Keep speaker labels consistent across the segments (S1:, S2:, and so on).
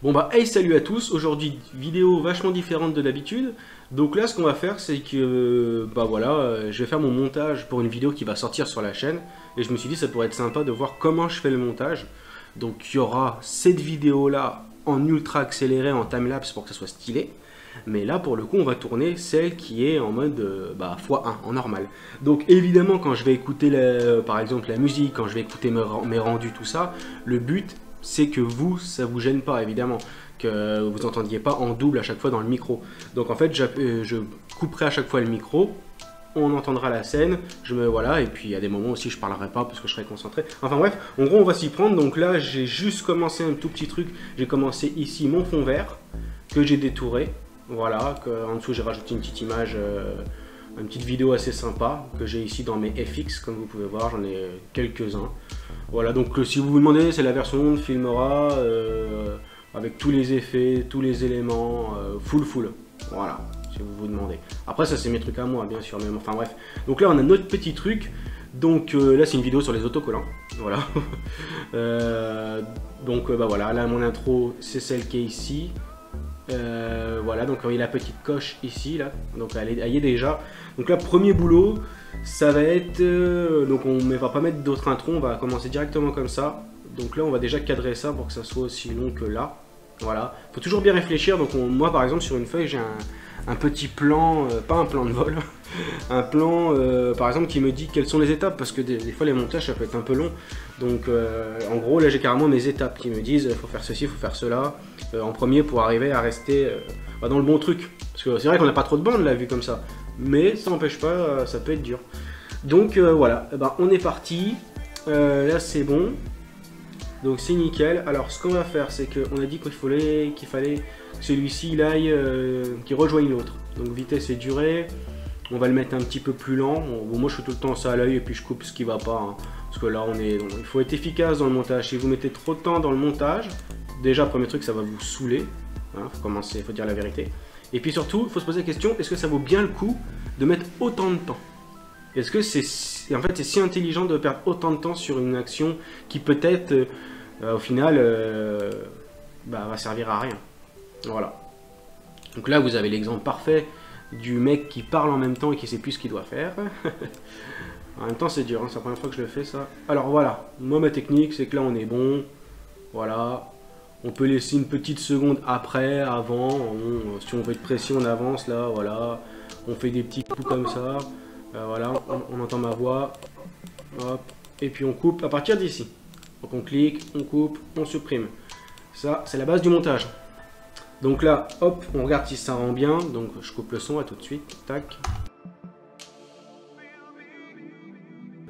S1: Bon bah hey, salut à tous, aujourd'hui vidéo vachement différente de d'habitude. Donc là ce qu'on va faire c'est que bah voilà, je vais faire mon montage pour une vidéo qui va sortir sur la chaîne. Et je me suis dit ça pourrait être sympa de voir comment je fais le montage. Donc il y aura cette vidéo là en ultra accéléré, en timelapse pour que ça soit stylé. Mais là pour le coup on va tourner celle qui est en mode x1 en normal. Donc évidemment quand je vais écouter par exemple la musique, quand je vais écouter mes rendus, tout ça, le but c'est que vous, ça vous gêne pas évidemment, que vous entendiez pas en double à chaque fois dans le micro. Donc en fait je couperai à chaque fois le micro, on entendra la scène, voilà, et puis il y a des moments aussi je parlerai pas parce que je serai concentré. Enfin bref, en gros on va s'y prendre. Donc là j'ai juste commencé un tout petit truc, j'ai commencé ici mon fond vert que j'ai détouré. Voilà, en dessous j'ai rajouté une petite image, une petite vidéo assez sympa que j'ai ici dans mes FX, comme vous pouvez voir, j'en ai quelques-uns. Voilà, donc si vous vous demandez, c'est la version de Filmora avec tous les effets, tous les éléments, full. Voilà, si vous vous demandez. Après ça c'est mes trucs à moi bien sûr, mais enfin bref. Donc là on a notre petit truc. Donc là c'est une vidéo sur les autocollants, voilà. Donc bah voilà, là mon intro c'est celle qui est ici. Voilà, donc il y a la petite coche ici, là, donc elle y est déjà. Donc là, premier boulot, ça va être, donc on ne va pas mettre d'autres intros, on va commencer directement comme ça. Donc là, on va déjà cadrer ça pour que ça soit aussi long que là. Voilà, faut toujours bien réfléchir. Donc moi, par exemple, sur une feuille, j'ai un petit plan, pas un plan de vol, un plan, par exemple, qui me dit quelles sont les étapes, parce que des fois, les montages, ça peut être un peu long. Donc, en gros, là, j'ai carrément mes étapes qui me disent, il faut faire ceci, il faut faire cela, en premier pour arriver à rester dans le bon truc. Parce que c'est vrai qu'on n'a pas trop de bandes, là, vu comme ça. Mais ça n'empêche pas, ça peut être dur. Donc, voilà, on est parti. Là, c'est bon. Donc, c'est nickel. Alors, ce qu'on va faire, c'est qu'on a dit qu'il fallait que celui-ci, il aille, qu'il rejoigne l'autre. Donc, vitesse et durée. On va le mettre un petit peu plus lent. Bon, moi, je fais tout le temps ça à l'œil et puis je coupe ce qui va pas. Hein. Parce que là, il faut être efficace dans le montage. Si vous mettez trop de temps dans le montage, déjà, premier truc, ça va vous saouler. Hein, faut dire la vérité. Et puis surtout, il faut se poser la question, est-ce que ça vaut bien le coup de mettre autant de temps? Est-ce que c'est si intelligent de perdre autant de temps sur une action qui peut-être, au final, va servir à rien? Voilà. Donc là, vous avez l'exemple parfait du mec qui parle en même temps et qui sait plus ce qu'il doit faire. En même temps c'est dur, hein, c'est la première fois que je le fais ça. Alors voilà, moi ma technique c'est que là on est bon. Voilà, on peut laisser une petite seconde après, avant. Si on veut être précis on avance là, voilà. On fait des petits coups comme ça. Voilà, on entend ma voix. Hop, et puis on coupe à partir d'ici. Donc on clique, on coupe, on supprime. Ça c'est la base du montage. Donc là, hop, on regarde si ça rend bien. Donc je coupe le son, à tout de suite. Tac.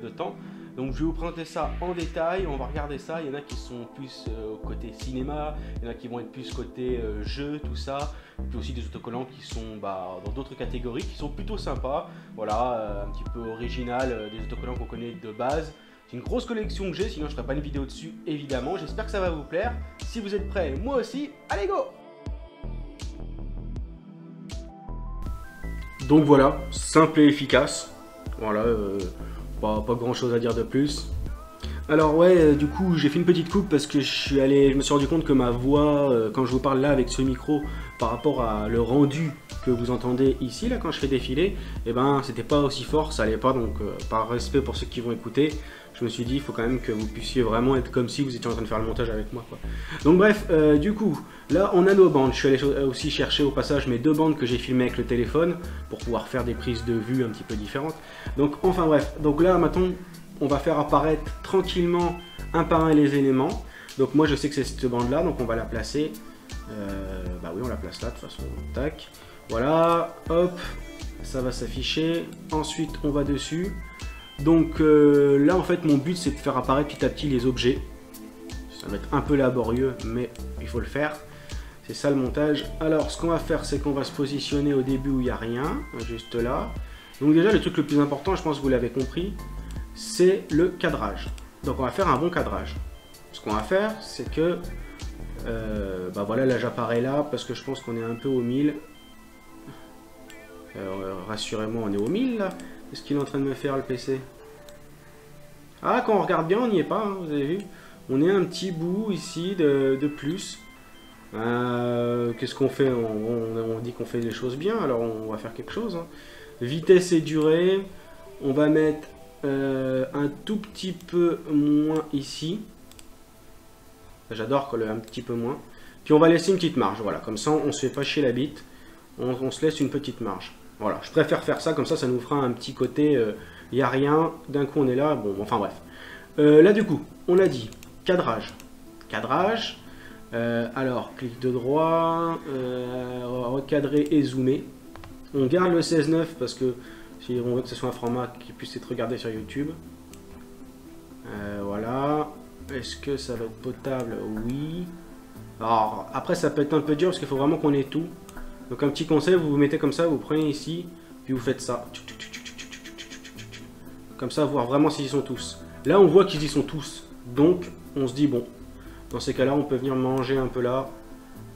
S1: De temps. Donc je vais vous présenter ça en détail. On va regarder ça. Il y en a qui sont plus côté cinéma. Il y en a qui vont être plus côté jeu, tout ça. Et puis aussi des autocollants qui sont dans d'autres catégories, qui sont plutôt sympas. Voilà, un petit peu original, des autocollants qu'on connaît de base. C'est une grosse collection que j'ai, sinon je ne ferai pas une vidéo dessus, évidemment. J'espère que ça va vous plaire. Si vous êtes prêts, moi aussi, allez go! Donc voilà, simple et efficace. Voilà, pas grand chose à dire de plus. Alors ouais, du coup j'ai fait une petite coupe parce que je me suis rendu compte que ma voix, quand je vous parle là avec ce micro, par rapport à le rendu que vous entendez ici là quand je fais défiler, c'était pas aussi fort, ça allait pas. Donc par respect pour ceux qui vont écouter, je me suis dit il faut quand même que vous puissiez vraiment être comme si vous étiez en train de faire le montage avec moi, quoi. Donc bref, du coup là on a nos bandes. Je suis allé aussi chercher au passage mes 2 bandes que j'ai filmées avec le téléphone pour pouvoir faire des prises de vue un petit peu différentes. Donc enfin bref, donc là maintenant on va faire apparaître tranquillement un par un les éléments. Donc moi je sais que c'est cette bande là, donc on va la placer. Oui, on la place là de toute façon. Tac. Voilà, hop, ça va s'afficher. Ensuite on va dessus. Donc là en fait mon but c'est de faire apparaître petit à petit les objets. Ça va être un peu laborieux mais il faut le faire. C'est ça le montage. Alors ce qu'on va faire c'est qu'on va se positionner au début où il n'y a rien, juste là. Donc déjà le truc le plus important, je pense que vous l'avez compris, c'est le cadrage. Donc on va faire un bon cadrage. Ce qu'on va faire c'est que voilà, là j'apparais là parce que je pense qu'on est un peu au 1000. Rassurez-moi, on est au 1000 là. Qu'est-ce qu'il est en train de me faire le PC? Ah, quand on regarde bien on n'y est pas, hein, vous avez vu. On est un petit bout ici de plus. Qu'est-ce qu'on fait? On dit qu'on fait les choses bien, alors on va faire quelque chose. Hein. Vitesse et durée, on va mettre un tout petit peu moins ici. J'adore un petit peu moins. Puis on va laisser une petite marge, voilà, comme ça on se fait pas chier la bite. On se laisse une petite marge. Voilà, je préfère faire ça, comme ça nous fera un petit côté, il n'y a rien, d'un coup on est là, bon, enfin bref. Là du coup, on a dit cadrage. Cadrage, alors clic de droit, recadrer et zoomer. On garde le 16:9 parce que si on veut que ce soit un format qui puisse être regardé sur YouTube. Voilà. Est-ce que ça va être potable? Oui. Alors après ça peut être un peu dur parce qu'il faut vraiment qu'on ait tout. Donc un petit conseil, vous vous mettez comme ça, vous prenez ici, puis vous faites ça. Comme ça, voir vraiment s'ils y sont tous. Là on voit qu'ils y sont tous. Donc on se dit bon, dans ces cas-là on peut venir manger un peu là,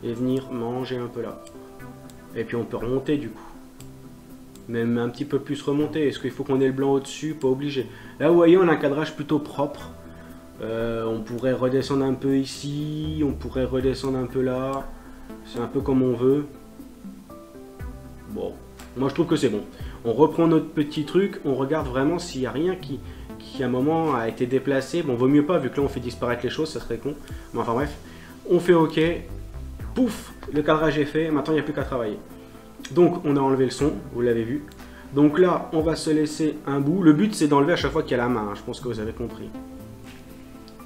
S1: et venir manger un peu là. Et puis on peut remonter du coup. Même un petit peu plus remonter. Est-ce qu'il faut qu'on ait le blanc au-dessus? Pas obligé. Là vous voyez on a un cadrage plutôt propre. On pourrait redescendre un peu ici, on pourrait redescendre un peu là. C'est un peu comme on veut. Bon, moi je trouve que c'est bon. On reprend notre petit truc, on regarde vraiment s'il n'y a rien qui à un moment a été déplacé. Bon, vaut mieux pas, vu que là on fait disparaître les choses, ça serait con. Mais enfin bref, on fait OK. Pouf, le cadrage est fait, maintenant il n'y a plus qu'à travailler. Donc on a enlevé le son, vous l'avez vu. Donc là, on va se laisser un bout. Le but c'est d'enlever à chaque fois qu'il y a la main, hein. Je pense que vous avez compris.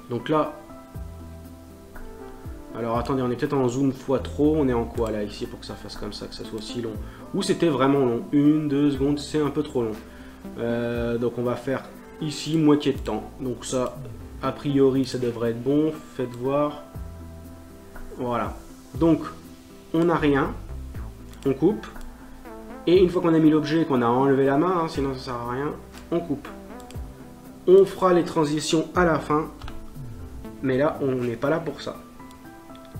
S1: Donc là, alors attendez, on est peut-être en zoom fois trop, on est en quoi là ici pour que ça fasse comme ça, que ça soit aussi long. Ou c'était vraiment long, 1-2 secondes, c'est un peu trop long. Donc on va faire ici moitié de temps. Donc ça, a priori ça devrait être bon, faites voir. Voilà, donc on n'a rien, on coupe. Et une fois qu'on a mis l'objet, qu'on a enlevé la main, hein, sinon ça sert à rien, on coupe. On fera les transitions à la fin. Mais là, on n'est pas là pour ça.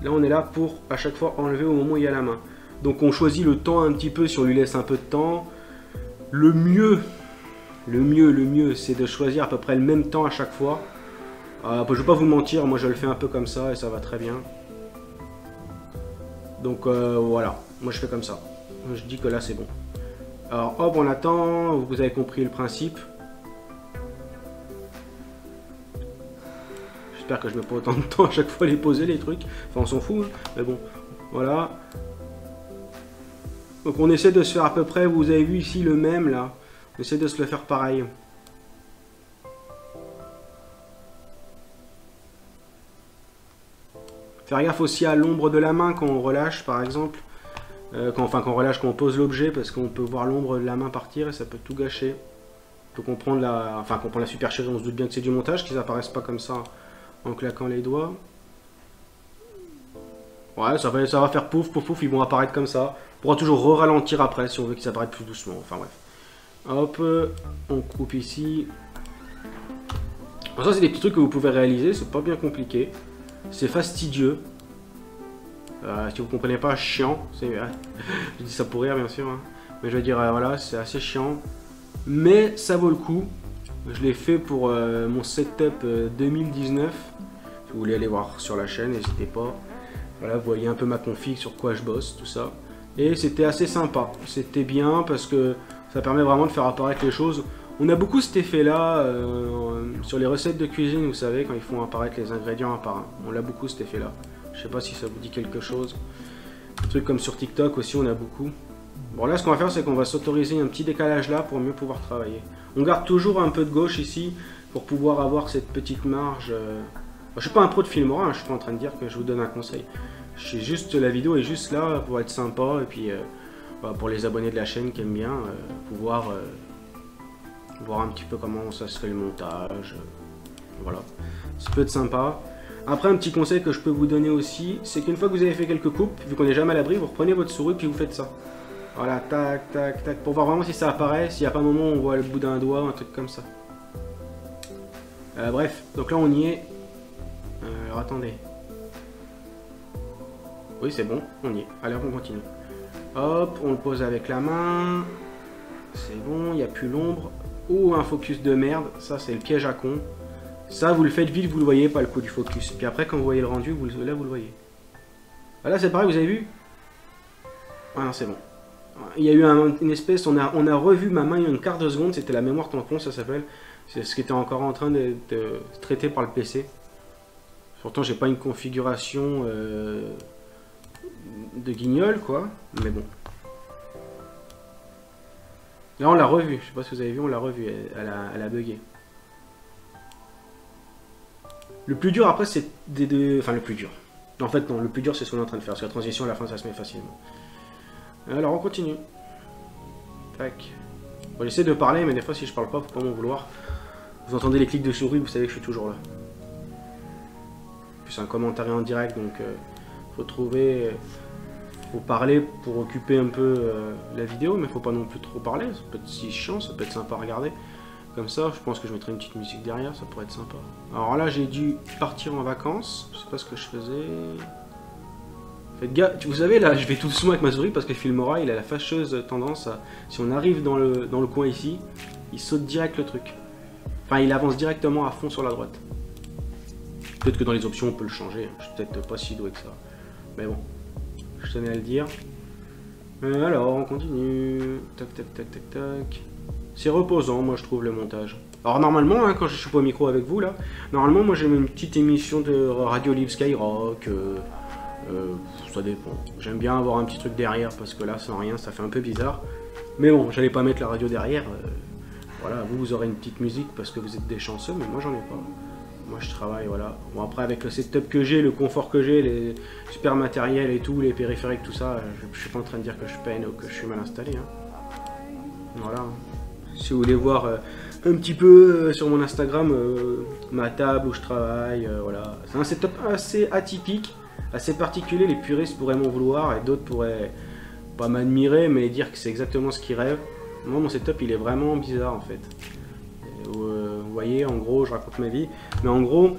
S1: Là, on est là pour à chaque fois enlever au moment où il y a la main. Donc, on choisit le temps un petit peu si on lui laisse un peu de temps. Le mieux, c'est de choisir à peu près le même temps à chaque fois. Je ne vais pas vous mentir, moi je le fais un peu comme ça et ça va très bien. Donc voilà, moi je fais comme ça. Je dis que là c'est bon. Alors hop, on attend, vous avez compris le principe. J'espère que je mets pas autant de temps à chaque fois à les poser les trucs. Enfin on s'en fout, hein. Mais bon, voilà. Donc on essaie de se faire à peu près, vous avez vu ici le même là. On essaie de se le faire pareil. Faire gaffe aussi à l'ombre de la main quand on relâche par exemple. Quand on relâche, quand on pose l'objet, parce qu'on peut voir l'ombre de la main partir et ça peut tout gâcher. Donc on prend quand on prend la supercherie, on se doute bien que c'est du montage, qu'ils apparaissent pas comme ça en claquant les doigts. Ouais, ça va faire pouf, pouf, pouf, ils vont apparaître comme ça. On pourra toujours re-ralentir après si on veut qu'ils apparaissent plus doucement. Enfin bref. Hop, on coupe ici. Alors ça c'est des petits trucs que vous pouvez réaliser, c'est pas bien compliqué. C'est fastidieux. Si vous comprenez pas, chiant. Je dis ça pour rire bien sûr. Hein. Mais je veux dire, voilà, c'est assez chiant. Mais ça vaut le coup. Je l'ai fait pour mon setup 2019. Si vous voulez aller voir sur la chaîne, n'hésitez pas. Voilà, vous voyez un peu ma config, sur quoi je bosse, tout ça. Et c'était assez sympa. C'était bien parce que ça permet vraiment de faire apparaître les choses. On a beaucoup cet effet-là sur les recettes de cuisine, vous savez, quand ils font apparaître les ingrédients un par un. On a beaucoup cet effet-là. Je sais pas si ça vous dit quelque chose. Des trucs comme sur TikTok aussi, on a beaucoup. Bon, là, ce qu'on va faire, c'est qu'on va s'autoriser un petit décalage là pour mieux pouvoir travailler. On garde toujours un peu de gauche ici pour pouvoir avoir cette petite marge. Je suis pas un pro de Filmora, hein, je suis pas en train de dire que je vous donne un conseil. La vidéo est juste là pour être sympa et puis pour les abonnés de la chaîne qui aiment bien pouvoir voir un petit peu comment ça se fait le montage. Voilà, ça peut être sympa. Après, un petit conseil que je peux vous donner aussi, c'est qu'une fois que vous avez fait quelques coupes, vu qu'on n'est jamais à l'abri, vous reprenez votre souris puis vous faites ça. Voilà, tac, tac, tac, pour voir vraiment si ça apparaît, s'il n'y a pas un moment où on voit le bout d'un doigt, un truc comme ça. Bref, donc là on y est. Alors attendez. Oui, c'est bon, on y est. Allez, on continue. Hop, on le pose avec la main. C'est bon, il n'y a plus l'ombre. Ou un focus de merde, ça c'est le piège à con. Ça, vous le faites vite, vous le voyez, pas le coup du focus. Puis après, quand vous voyez le rendu, là, vous le voyez. Ah, là c'est pareil, vous avez vu? Ah non, c'est bon. Il y a eu une espèce, on a revu ma main il y a une quart de seconde, c'était la mémoire tampon, ça s'appelle. C'est ce qui était encore en train d'être traité par le PC. Pourtant, j'ai pas une configuration de guignol, quoi. Mais bon. Là, on l'a revu. Je sais pas si vous avez vu, on l'a revu. Elle a bugué. Le plus dur, après, c'est enfin, le plus dur. En fait, non. Le plus dur, c'est ce qu'on est en train de faire. Parce que la transition, à la fin, ça se met facilement. Alors, on continue. Tac. Bon, j'essaie de parler, mais des fois, si je parle pas, faut pas m'en vouloir. Vous entendez les clics de souris, vous savez que je suis toujours là. Puis c'est un commentaire en direct, donc faut trouver... faut parler pour occuper un peu la vidéo, mais faut pas non plus trop parler. Ça peut être si chiant, ça peut être sympa à regarder. Comme ça, je pense que je mettrai une petite musique derrière, ça pourrait être sympa. Alors là, j'ai dû partir en vacances. Je sais pas ce que je faisais... Faites gaffe, vous savez, là, je vais tout doucement avec ma souris parce que Filmora, il a la fâcheuse tendance à... Si on arrive dans le coin ici, il saute direct le truc. Enfin, il avance directement à fond sur la droite. Peut-être que dans les options, on peut le changer. Je suis peut-être pas si doué que ça. Mais bon, je tenais à le dire. Alors, on continue. Tac, tac, tac, tac, tac. C'est reposant, moi, je trouve, le montage. Alors, normalement, hein, quand je suis pas au micro avec vous, là, normalement, moi, j'ai une petite émission de Radio Libre Skyrock. Ça dépend. J'aime bien avoir un petit truc derrière parce que là, sans rien, ça fait un peu bizarre. Mais bon, j'allais pas mettre la radio derrière. Voilà, vous aurez une petite musique parce que vous êtes des chanceux, mais moi j'en ai pas. Moi je travaille, voilà. Bon, après avec le setup que j'ai, le confort que j'ai, les super matériels et tout, les périphériques, tout ça, je suis pas en train de dire que je peine ou que je suis mal installé. Hein. Voilà. Si vous voulez voir un petit peu sur mon Instagram ma table où je travaille, voilà. C'est un setup assez atypique, assez particulier. Les puristes pourraient m'en vouloir et d'autres pourraient pas m'admirer, mais dire que c'est exactement ce qu'ils rêvent. Moi, mon setup, il est vraiment bizarre, en fait. Vous voyez, en gros, je raconte ma vie. Mais en gros,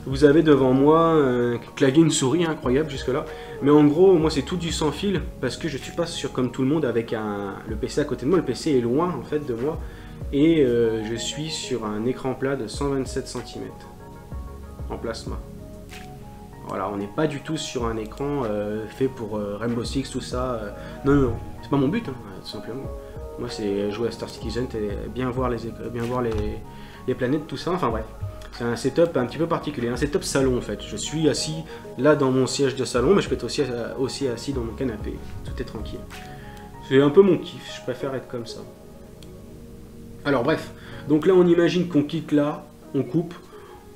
S1: vous avez devant moi un clavier, une souris, incroyable jusque-là. Mais en gros, moi, c'est tout du sans fil, parce que je suis pas sur comme tout le monde avec le PC à côté de moi. Le PC est loin, en fait, de moi. Et je suis sur un écran plat de 127 cm en plasma. Voilà, on n'est pas du tout sur un écran fait pour Rainbow Six, tout ça. Non, non, non. C'est pas mon but, hein, tout simplement. Moi, c'est jouer à Star Citizen et bien voir les planètes, tout ça. Enfin bref, c'est un setup un petit peu particulier, un setup salon en fait. Je suis assis là dans mon siège de salon, mais je peux être aussi assis dans mon canapé. Tout est tranquille. C'est un peu mon kiff, je préfère être comme ça. Alors bref, donc là on imagine qu'on quitte là, on coupe,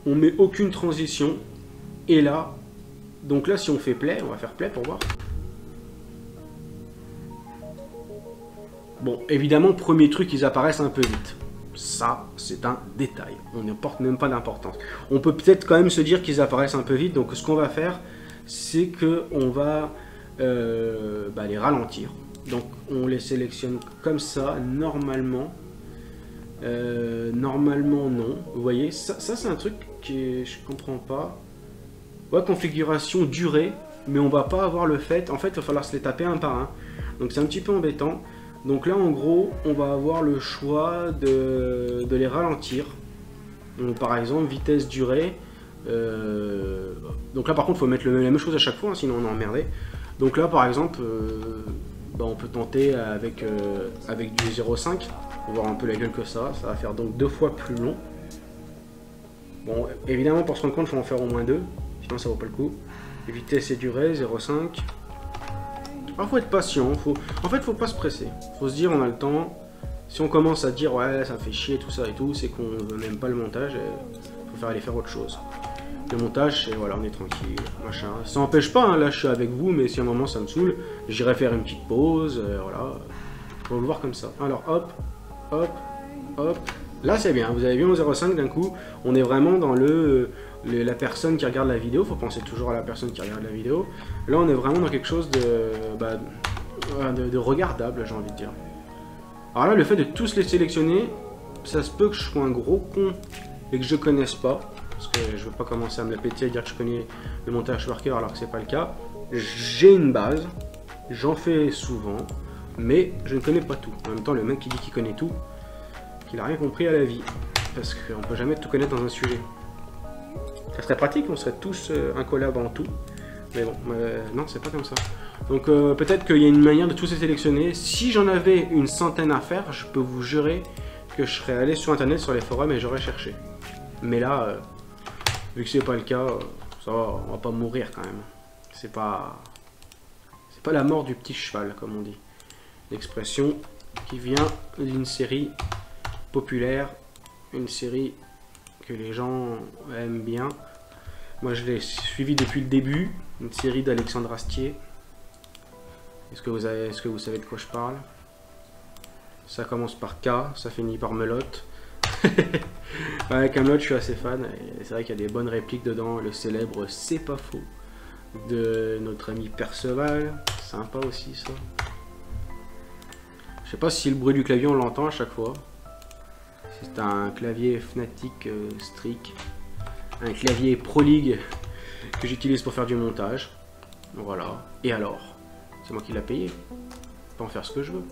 S1: on met aucune transition, et là, donc là si on fait play, on va faire play pour voir. Bon, évidemment, premier truc, ils apparaissent un peu vite. Ça, c'est un détail. On ne porte même pas d'importance. On peut peut-être quand même se dire qu'ils apparaissent un peu vite. Donc, ce qu'on va faire, c'est qu'on va les ralentir. Donc, on les sélectionne comme ça, normalement. Normalement, non. Vous voyez, ça c'est un truc que je comprends pas. Ouais, configuration durée, mais on va pas avoir le fait. En fait, il va falloir se les taper un par un. Donc, c'est un petit peu embêtant. Donc là, en gros, on va avoir le choix de les ralentir. Donc, par exemple, vitesse, durée. Donc là, par contre, il faut mettre la même chose à chaque fois, hein, sinon on est emmerdé. Donc là, par exemple, on peut tenter avec du 0,5 pour voir un peu la gueule que ça. Ça va faire donc 2 fois plus long. Bon, évidemment, pour se rendre compte, il faut en faire au moins 2. Sinon, ça vaut pas le coup. Vitesse et durée, 0,5. Alors, faut être patient, en fait, faut pas se presser. Faut se dire, on a le temps. Si on commence à dire, ouais, ça me fait chier, tout ça et tout, c'est qu'on n'aime pas le montage et faut aller faire autre chose. Le montage, c'est, voilà, on est tranquille, machin. Ça n'empêche pas, hein, là, je suis avec vous, mais si à un moment ça me saoule, j'irai faire une petite pause, voilà. Faut le voir comme ça. Alors, hop, hop, hop. Là, c'est bien, vous avez vu en 0,5 d'un coup, on est vraiment dans la personne qui regarde la vidéo, faut penser toujours à la personne qui regarde la vidéo. Là, on est vraiment dans quelque chose de regardable, j'ai envie de dire. Alors là, le fait de tous les sélectionner, ça se peut que je sois un gros con et que je connaisse pas, parce que je veux pas commencer à me la péter et dire que je connais le montage par cœur alors que c'est pas le cas. J'ai une base, j'en fais souvent, mais je ne connais pas tout. En même temps, le mec qui dit qu'il connaît tout, qu'il a rien compris à la vie, parce qu'on peut jamais tout connaître dans un sujet. Ça serait pratique, on serait tous incollables en tout. Mais bon, non, c'est pas comme ça. Donc peut-être qu'il y a une manière de tous les sélectionner. Si j'en avais une centaine à faire, je peux vous jurer que je serais allé sur internet, sur les forums et j'aurais cherché. Mais là, vu que c'est pas le cas, ça va, on va pas mourir quand même. C'est pas la mort du petit cheval, comme on dit. L'expression qui vient d'une série populaire, une série que les gens aiment bien. Moi, je l'ai suivi depuis le début, une série d'Alexandre Astier. Est-ce que vous savez de quoi je parle? Ça commence par K, ça finit par Melotte. Avec Camelot, je suis assez fan. C'est vrai qu'il y a des bonnes répliques dedans. Le célèbre "C'est pas faux" de notre ami Perceval. Sympa aussi, ça. Je sais pas si le bruit du clavier on l'entend à chaque fois. C'est un clavier Fnatic Streak. Un clavier Pro League que j'utilise pour faire du montage. Voilà. Et alors? C'est moi qui l'a payé. Je peux en faire ce que je veux.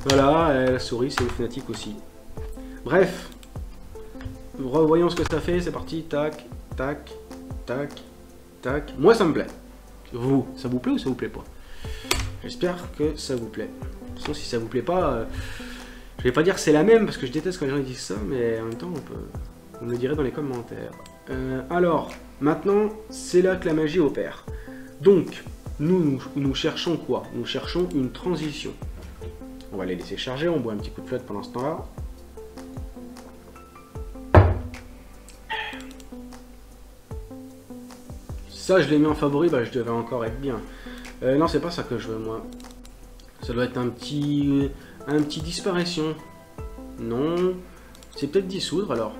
S1: Voilà, la souris c'est le Fnatic aussi. Bref. Revoyons ce que ça fait. C'est parti. Tac, tac, tac, tac. Moi ça me plaît. Vous, ça vous plaît ou ça vous plaît pas? J'espère que ça vous plaît. Sinon si ça vous plaît pas, je vais pas dire que c'est la même parce que je déteste quand les gens disent ça, mais en même temps on me le dirait dans les commentaires. Alors, maintenant, c'est là que la magie opère. Donc, nous cherchons quoi? Nous cherchons une transition. On va les laisser charger, on boit un petit coup de flotte pendant ce temps-là. Ça, je l'ai mis en favori, bah, je devais encore être bien. Non, c'est pas ça que je veux, moi. Ça doit être un petit disparition. Non, c'est peut-être dissoudre, alors.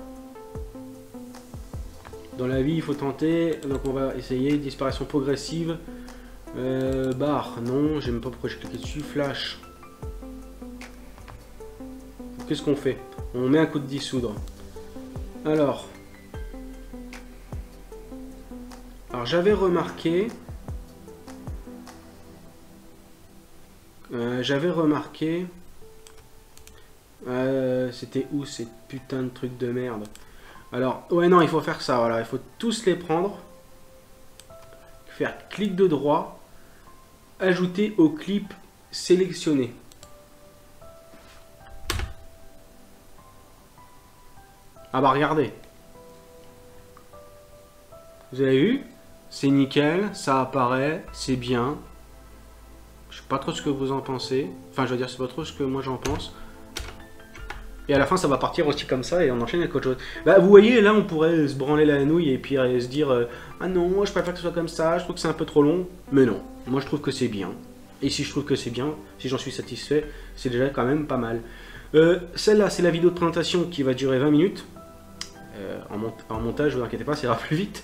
S1: Dans la vie, il faut tenter, donc on va essayer. Disparition progressive. Barre, non, j'aime pas pourquoi j'ai cliqué dessus. Flash. Qu'est-ce qu'on fait? On met un coup de dissoudre. Alors j'avais remarqué... c'était où ces putains de trucs de merde? Alors, ouais, non, il faut faire ça, voilà. Il faut tous les prendre. Faire clic de droit. Ajouter au clip sélectionné. Ah bah, regardez. Vous avez vu? C'est nickel, ça apparaît, c'est bien. Je sais pas trop ce que vous en pensez. Enfin, je veux dire, c'est pas trop ce que moi j'en pense. Et à la fin, ça va partir aussi comme ça et on enchaîne avec autre chose. Bah, vous voyez, là, on pourrait se branler la nouille et puis se dire ah non, je préfère que ce soit comme ça, je trouve que c'est un peu trop long. Mais non, moi je trouve que c'est bien. Et si je trouve que c'est bien, si j'en suis satisfait, c'est déjà quand même pas mal. Celle-là, c'est la vidéo de présentation qui va durer 20 minutes. En montage, vous inquiétez pas, ça ira plus vite.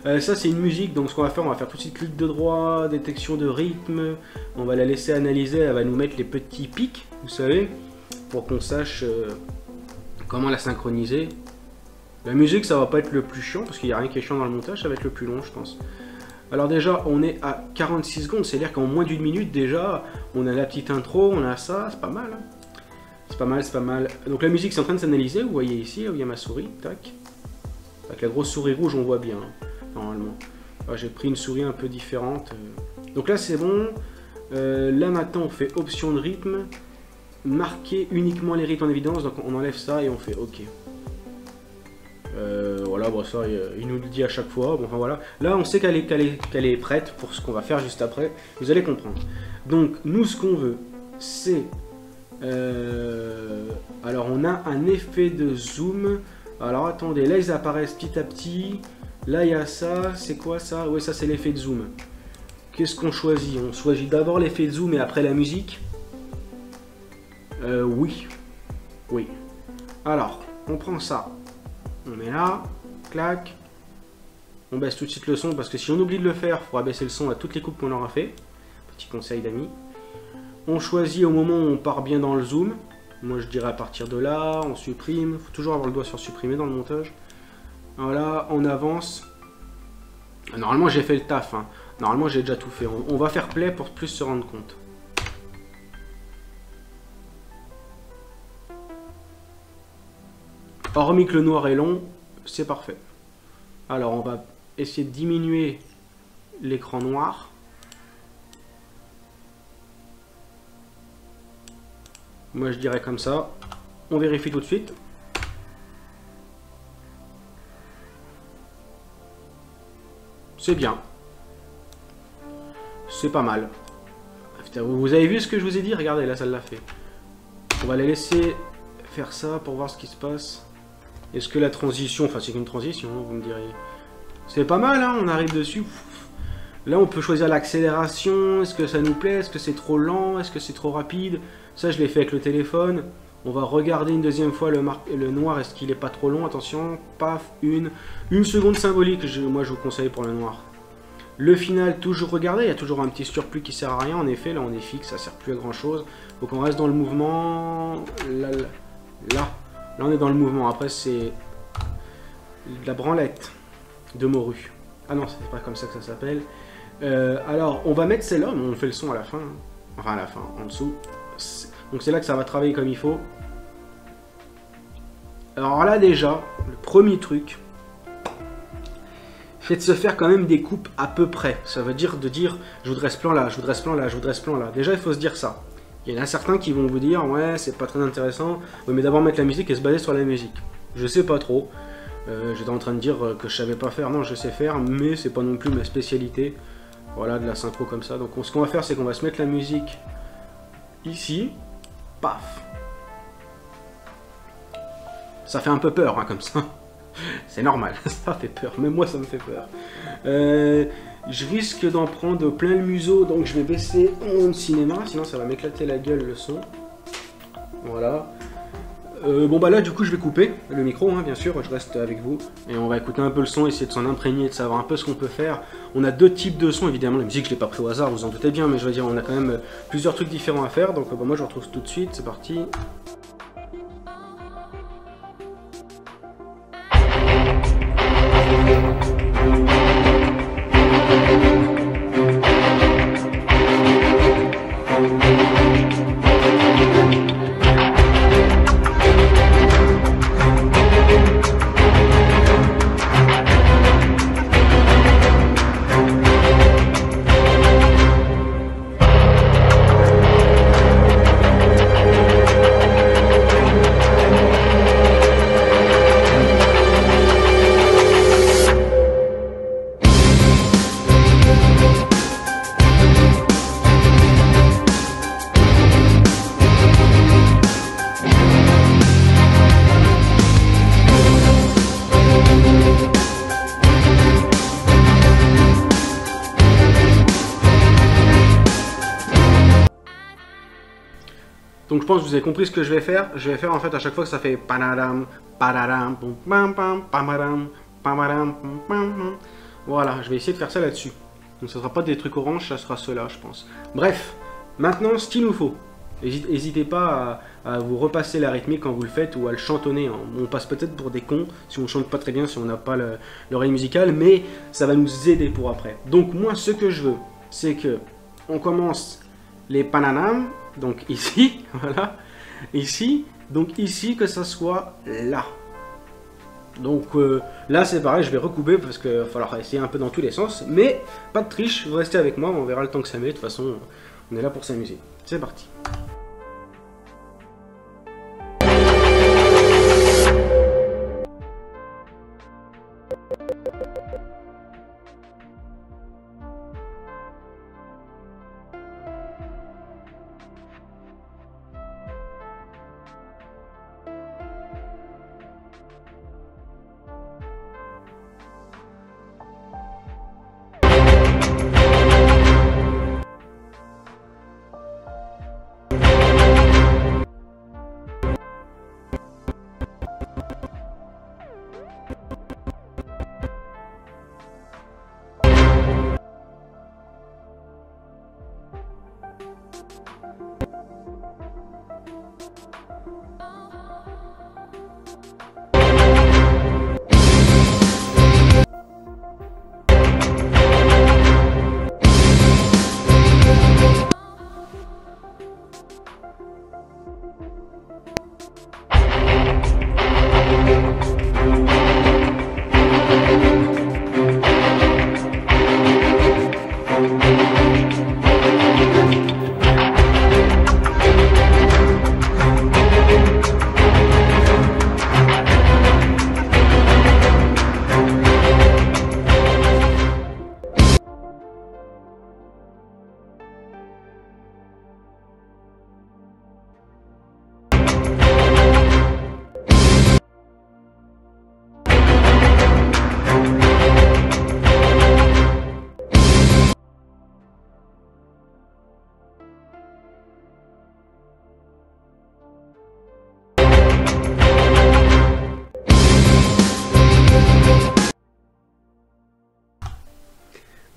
S1: Ça, c'est une musique, donc ce qu'on va faire, on va faire tout de suite clic de droit, détection de rythme. On va la laisser analyser, elle va nous mettre les petits pics, vous savez, pour qu'on sache comment la synchroniser. La musique, ça va pas être le plus chiant, parce qu'il n'y a rien qui est chiant dans le montage, ça va être le plus long, je pense. Alors déjà, on est à 46 secondes, c'est-à-dire qu'en moins d'une minute, déjà, on a la petite intro, on a ça, c'est pas mal. Hein. C'est pas mal, c'est pas mal. Donc la musique, c'est en train de s'analyser, vous voyez ici, où il y a ma souris, tac. Avec la grosse souris rouge, on voit bien, hein, normalement. J'ai pris une souris un peu différente. Donc là, c'est bon. Là, maintenant, on fait option de rythme. Marquer uniquement les rythmes en évidence, donc on enlève ça et on fait OK. Voilà, bon, ça, il nous le dit à chaque fois. Bon, enfin voilà. Là, on sait qu'elle est prête pour ce qu'on va faire juste après. Vous allez comprendre. Donc, nous, ce qu'on veut, c'est... alors, on a un effet de zoom. Alors, attendez, là, ils apparaissent petit à petit. Là, il y a ça. C'est quoi, ça? Oui, ça, c'est l'effet de zoom. Qu'est-ce qu'on choisit? On choisit d'abord l'effet de zoom et après la musique? Oui. Oui. Alors, on prend ça. On met là. Clac. On baisse tout de suite le son parce que si on oublie de le faire, il faudra baisser le son à toutes les coupes qu'on aura fait. Petit conseil d'amis. On choisit au moment où on part bien dans le zoom. Moi, je dirais à partir de là, on supprime. Il faut toujours avoir le doigt sur supprimer dans le montage. Voilà, on avance. Normalement, j'ai fait le taf. Hein. Normalement, j'ai déjà tout fait. On va faire play pour plus se rendre compte. Hormis que le noir est long, c'est parfait. Alors, on va essayer de diminuer l'écran noir. Moi je dirais comme ça. On vérifie tout de suite. C'est bien. C'est pas mal. Vous avez vu ce que je vous ai dit? Regardez, là ça l'a fait. On va les laisser faire ça pour voir ce qui se passe. Est-ce que la transition... Enfin c'est qu'une transition, vous me diriez. C'est pas mal, hein, on arrive dessus. Là on peut choisir l'accélération. Est-ce que ça nous plaît? Est-ce que c'est trop lent? Est-ce que c'est trop rapide? Ça je l'ai fait avec le téléphone. On va regarder une deuxième fois le noir. Est-ce qu'il est pas trop long? Attention, paf, une seconde symbolique. Moi je vous conseille pour le noir. Le final, toujours regarder, il y a toujours un petit surplus qui sert à rien. En effet, là on est fixe, ça sert plus à grand chose. Donc on reste dans le mouvement. Là on est dans le mouvement. Après c'est de la branlette de morue. Ah non, c'est pas comme ça que ça s'appelle. Alors on va mettre celle-là, mais on fait le son à la fin. Enfin à la fin, en dessous. Donc c'est là que ça va travailler comme il faut. Alors là déjà, le premier truc, c'est de se faire quand même des coupes à peu près. Ça veut dire de dire je voudrais ce plan là, je voudrais ce plan là, je voudrais ce plan là. Déjà il faut se dire ça. Il y en a certains qui vont vous dire ouais c'est pas très intéressant, mais d'abord mettre la musique et se baser sur la musique. Je sais pas trop. J'étais en train de dire que je savais pas faire, non je sais faire, mais c'est pas non plus ma spécialité. Voilà, de la synchro comme ça. Donc ce qu'on va faire c'est qu'on va se mettre la musique ici. Paf. Ça fait un peu peur hein, comme ça. C'est normal, ça fait peur, même moi ça me fait peur. Je risque d'en prendre plein le museau, donc je vais baisser mon cinéma, sinon ça va m'éclater la gueule le son. Voilà. Bon bah là du coup je vais couper le micro, hein, bien sûr, je reste avec vous. Et on va écouter un peu le son, essayer de s'en imprégner, de savoir un peu ce qu'on peut faire. On a deux types de sons, évidemment, la musique je l'ai pas pris au hasard, vous en doutez bien, mais je veux dire on a quand même plusieurs trucs différents à faire. Donc bah, moi je vous retrouve tout de suite, c'est parti. Donc je pense que vous avez compris ce que je vais faire. Je vais faire en fait à chaque fois que ça fait panadam, padadam, pam pam, pamadam, pamadam, pam. Voilà, je vais essayer de faire ça là-dessus. Donc ça sera pas des trucs orange, ça sera cela, je pense. Bref, maintenant ce qu'il nous faut. N'hésitez pas à vous repasser la rythmique quand vous le faites ou à le chantonner. On passe peut-être pour des cons si on chante pas très bien, si on n'a pas l'oreille musicale, mais ça va nous aider pour après. Donc moi ce que je veux, c'est que on commence les pananam. Donc ici, voilà, ici, donc ici que ça soit là. Donc là c'est pareil, je vais recouper parce qu'il va falloir essayer un peu dans tous les sens. Mais pas de triche, vous restez avec moi, on verra le temps que ça met. De toute façon, on est là pour s'amuser. C'est parti.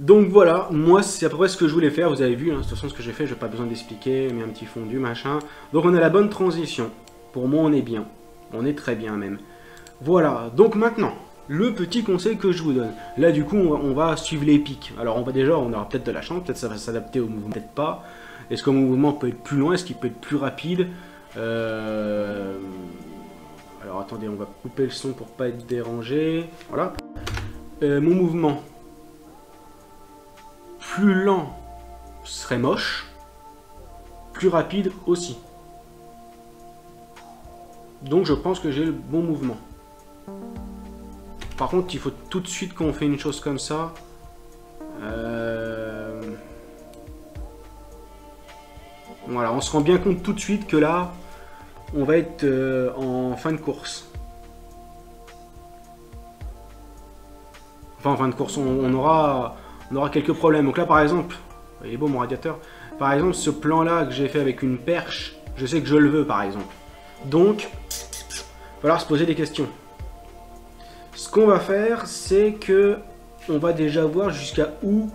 S1: Donc voilà, moi c'est à peu près ce que je voulais faire, vous avez vu, hein, de toute façon ce que j'ai fait, j'ai pas besoin d'expliquer, mais un petit fondu, machin. Donc on a la bonne transition, pour moi on est bien, on est très bien même. Voilà, donc maintenant, le petit conseil que je vous donne. Là du coup on va suivre les pics. Alors on aura peut-être de la chance, peut-être ça va s'adapter au mouvement, peut-être pas. Est-ce que mon mouvement peut être plus loin, est-ce qu'il peut être plus rapide Alors attendez, on va couper le son pour pas être dérangé, voilà. Mon mouvement... Plus lent serait moche, plus rapide aussi. Donc je pense que j'ai le bon mouvement. Par contre, il faut tout de suite qu'on fait une chose comme ça. Voilà, on se rend bien compte tout de suite que là, on va être en fin de course. Enfin, en fin de course, on aura quelques problèmes. Donc là, par exemple, il est beau mon radiateur. Par exemple, ce plan-là que j'ai fait avec une perche, je sais que je le veux, par exemple. Donc, il va falloir se poser des questions. Ce qu'on va faire, c'est que on va déjà voir jusqu'à où...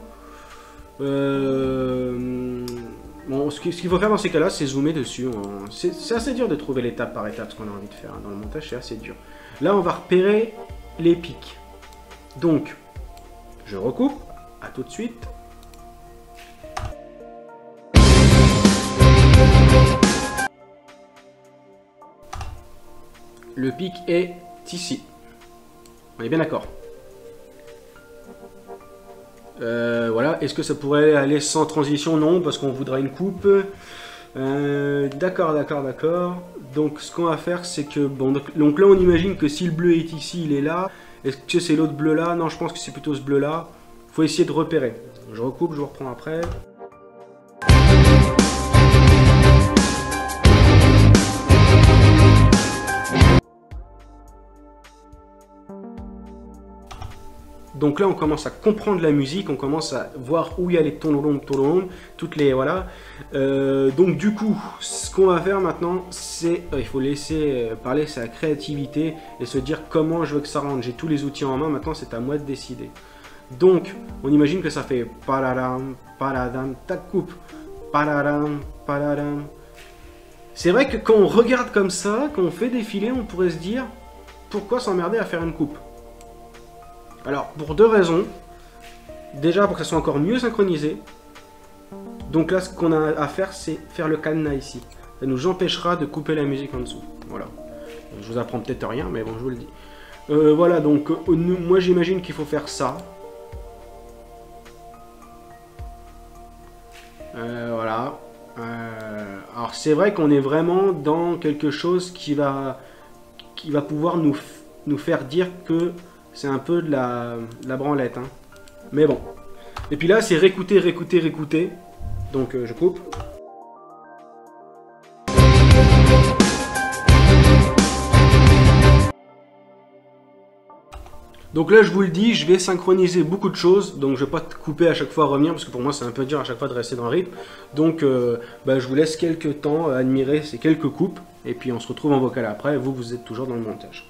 S1: Bon, ce qu'il faut faire dans ces cas-là, c'est zoomer dessus. C'est assez dur de trouver l'étape par étape, ce qu'on a envie de faire. Dans le montage, c'est assez dur. Là, on va repérer les pics. Donc, je recoupe. A tout de suite. Le pic est ici. On est bien d'accord. Voilà. Est-ce que ça pourrait aller sans transition? Non, parce qu'on voudra une coupe. D'accord. Donc ce qu'on va faire, c'est que... Bon, donc là, on imagine que si le bleu est ici, il est là. Est-ce que c'est l'autre bleu là? Non, je pense que c'est plutôt ce bleu là. Faut essayer de repérer. Je recoupe, je vous reprends après. Donc là, on commence à comprendre la musique, on commence à voir où il y a les tololom, toutes les... Voilà. Donc du coup, ce qu'on va faire maintenant, c'est... il faut laisser parler sa créativité et se dire comment je veux que ça rentre. J'ai tous les outils en main, maintenant c'est à moi de décider. Donc, on imagine que ça fait paradam, paradam, tac coupe, paradam, paradam. C'est vrai que quand on regarde comme ça, quand on fait défiler, on pourrait se dire pourquoi s'emmerder à faire une coupe. Alors, pour deux raisons. Déjà, pour que ça soit encore mieux synchronisé. Donc là, ce qu'on a à faire, c'est faire le cadenas ici. Ça nous empêchera de couper la musique en dessous. Voilà. Je vous apprends peut-être rien, mais bon, je vous le dis. Voilà, donc moi j'imagine qu'il faut faire ça. Voilà. Alors c'est vrai qu'on est vraiment dans quelque chose qui va pouvoir nous faire dire que c'est un peu de la branlette. Hein. Mais bon. Et puis là, c'est réécouter. Donc je coupe. Donc là, je vous le dis, je vais synchroniser beaucoup de choses. Donc je ne vais pas couper à chaque fois, revenir, parce que pour moi, c'est un peu dur à chaque fois de rester dans le rythme. Donc je vous laisse quelques temps à admirer ces quelques coupes. Et puis on se retrouve en vocal après. Vous êtes toujours dans le montage.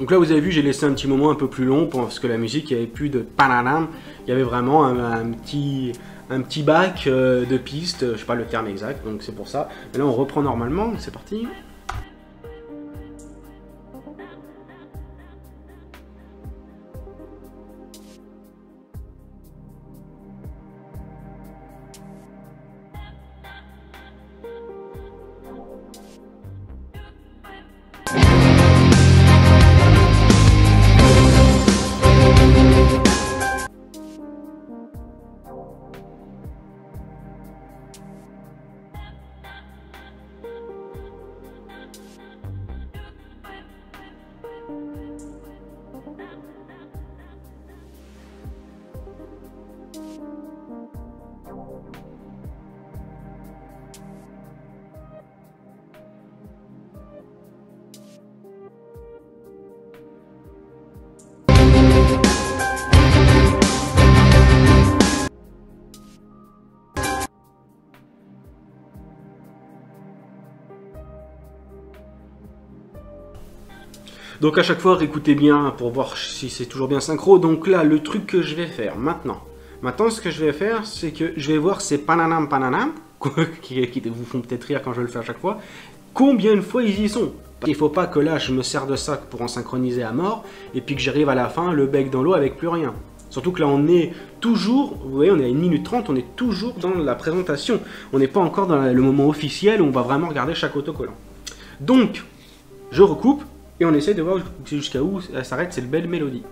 S1: Donc là, vous avez vu, j'ai laissé un petit moment un peu plus long parce que la musique, il n'y avait plus de pananam. Il y avait vraiment un petit un petit bac de pistes, je sais pas le terme exact, donc c'est pour ça. Et là on reprend normalement, c'est parti. Donc à chaque fois, réécoutez bien pour voir si c'est toujours bien synchro. Donc là, le truc que je vais faire maintenant, ce que je vais faire, c'est que je vais voir ces pananam pananam, qui vous font peut-être rire quand je le fais à chaque fois, combien de fois ils y sont. Il ne faut pas que là, je me sers de ça pour en synchroniser à mort, et puis que j'arrive à la fin, le bec dans l'eau avec plus rien. Surtout que là, on est toujours, vous voyez, on est à 1 minute 30, on est toujours dans la présentation. On n'est pas encore dans le moment officiel où on va vraiment regarder chaque autocollant. Donc, je recoupe. Et on essaie de voir jusqu'à où ça s'arrête cette belle mélodie.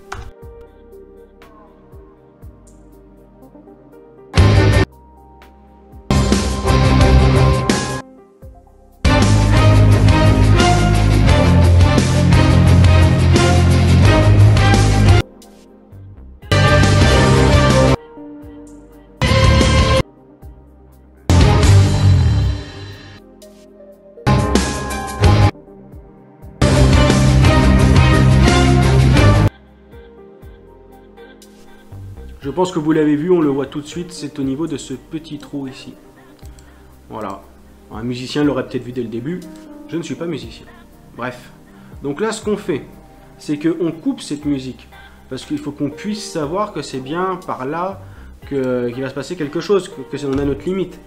S1: Je pense que vous l'avez vu, on le voit tout de suite, c'est au niveau de ce petit trou ici. Voilà. Un musicien l'aurait peut-être vu dès le début, je ne suis pas musicien. Bref. Donc là, ce qu'on fait, c'est qu'on coupe cette musique. Parce qu'il faut qu'on puisse savoir que c'est bien par là qu'il va se passer quelque chose, que on a notre limite.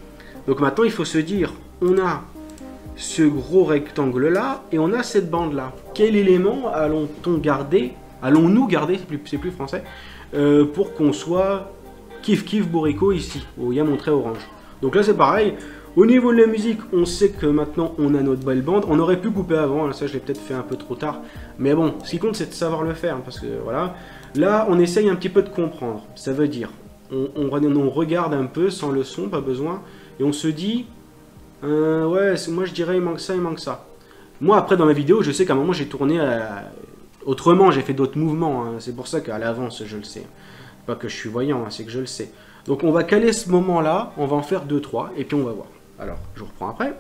S1: Donc maintenant, il faut se dire, on a ce gros rectangle là, et on a cette bande là. Quel élément allons-nous garder, c'est plus français, pour qu'on soit kiff bourrico ici, où il y a mon trait orange. Donc là c'est pareil, au niveau de la musique, on sait que maintenant on a notre belle bande, on aurait pu couper avant, ça je l'ai peut-être fait un peu trop tard, mais bon, ce qui compte c'est de savoir le faire, parce que voilà, là on essaye un petit peu de comprendre, ça veut dire, on regarde un peu sans le son, pas besoin, et on se dit, ouais, moi je dirais il manque ça. Moi après dans ma vidéo, je sais qu'à un moment j'ai tourné autrement, j'ai fait d'autres mouvements, hein. C'est pour ça qu'à l'avance, je le sais. Pas que je suis voyant, hein, c'est que je le sais. Donc on va caler ce moment-là, on va en faire 2-3, et puis on va voir. Alors, je reprends après.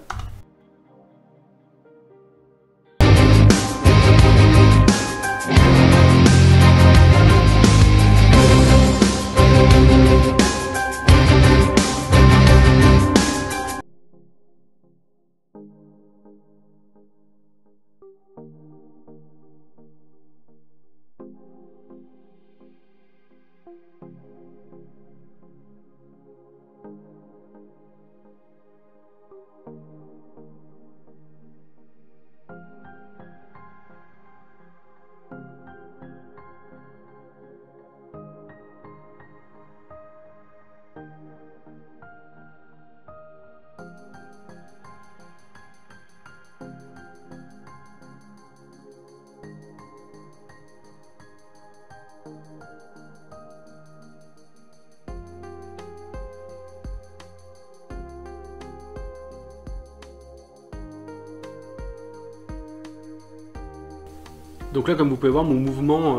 S1: Donc là, comme vous pouvez voir, mon mouvement,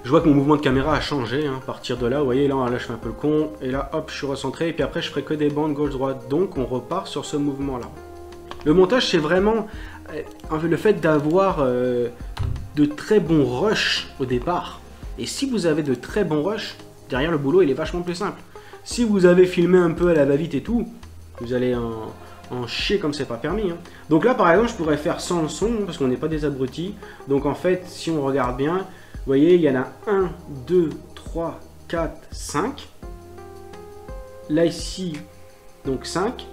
S1: je vois que mon mouvement de caméra a changé, hein, à partir de là. Vous voyez, là je fais un peu le con, et là, hop, je suis recentré, et puis après, je ferai que des bandes gauche-droite. Donc, on repart sur ce mouvement-là. Le montage, c'est vraiment le fait d'avoir de très bons rushs au départ. Et si vous avez de très bons rushs, derrière, le boulot, il est vachement plus simple. Si vous avez filmé un peu à la va-vite et tout, vous allez en chier comme c'est pas permis. Hein. Donc là, par exemple, je pourrais faire sans le son, parce qu'on n'est pas des abrutis. Donc en fait, si on regarde bien, vous voyez, il y en a 1, 2, 3, 4, 5. Là, ici, donc 5.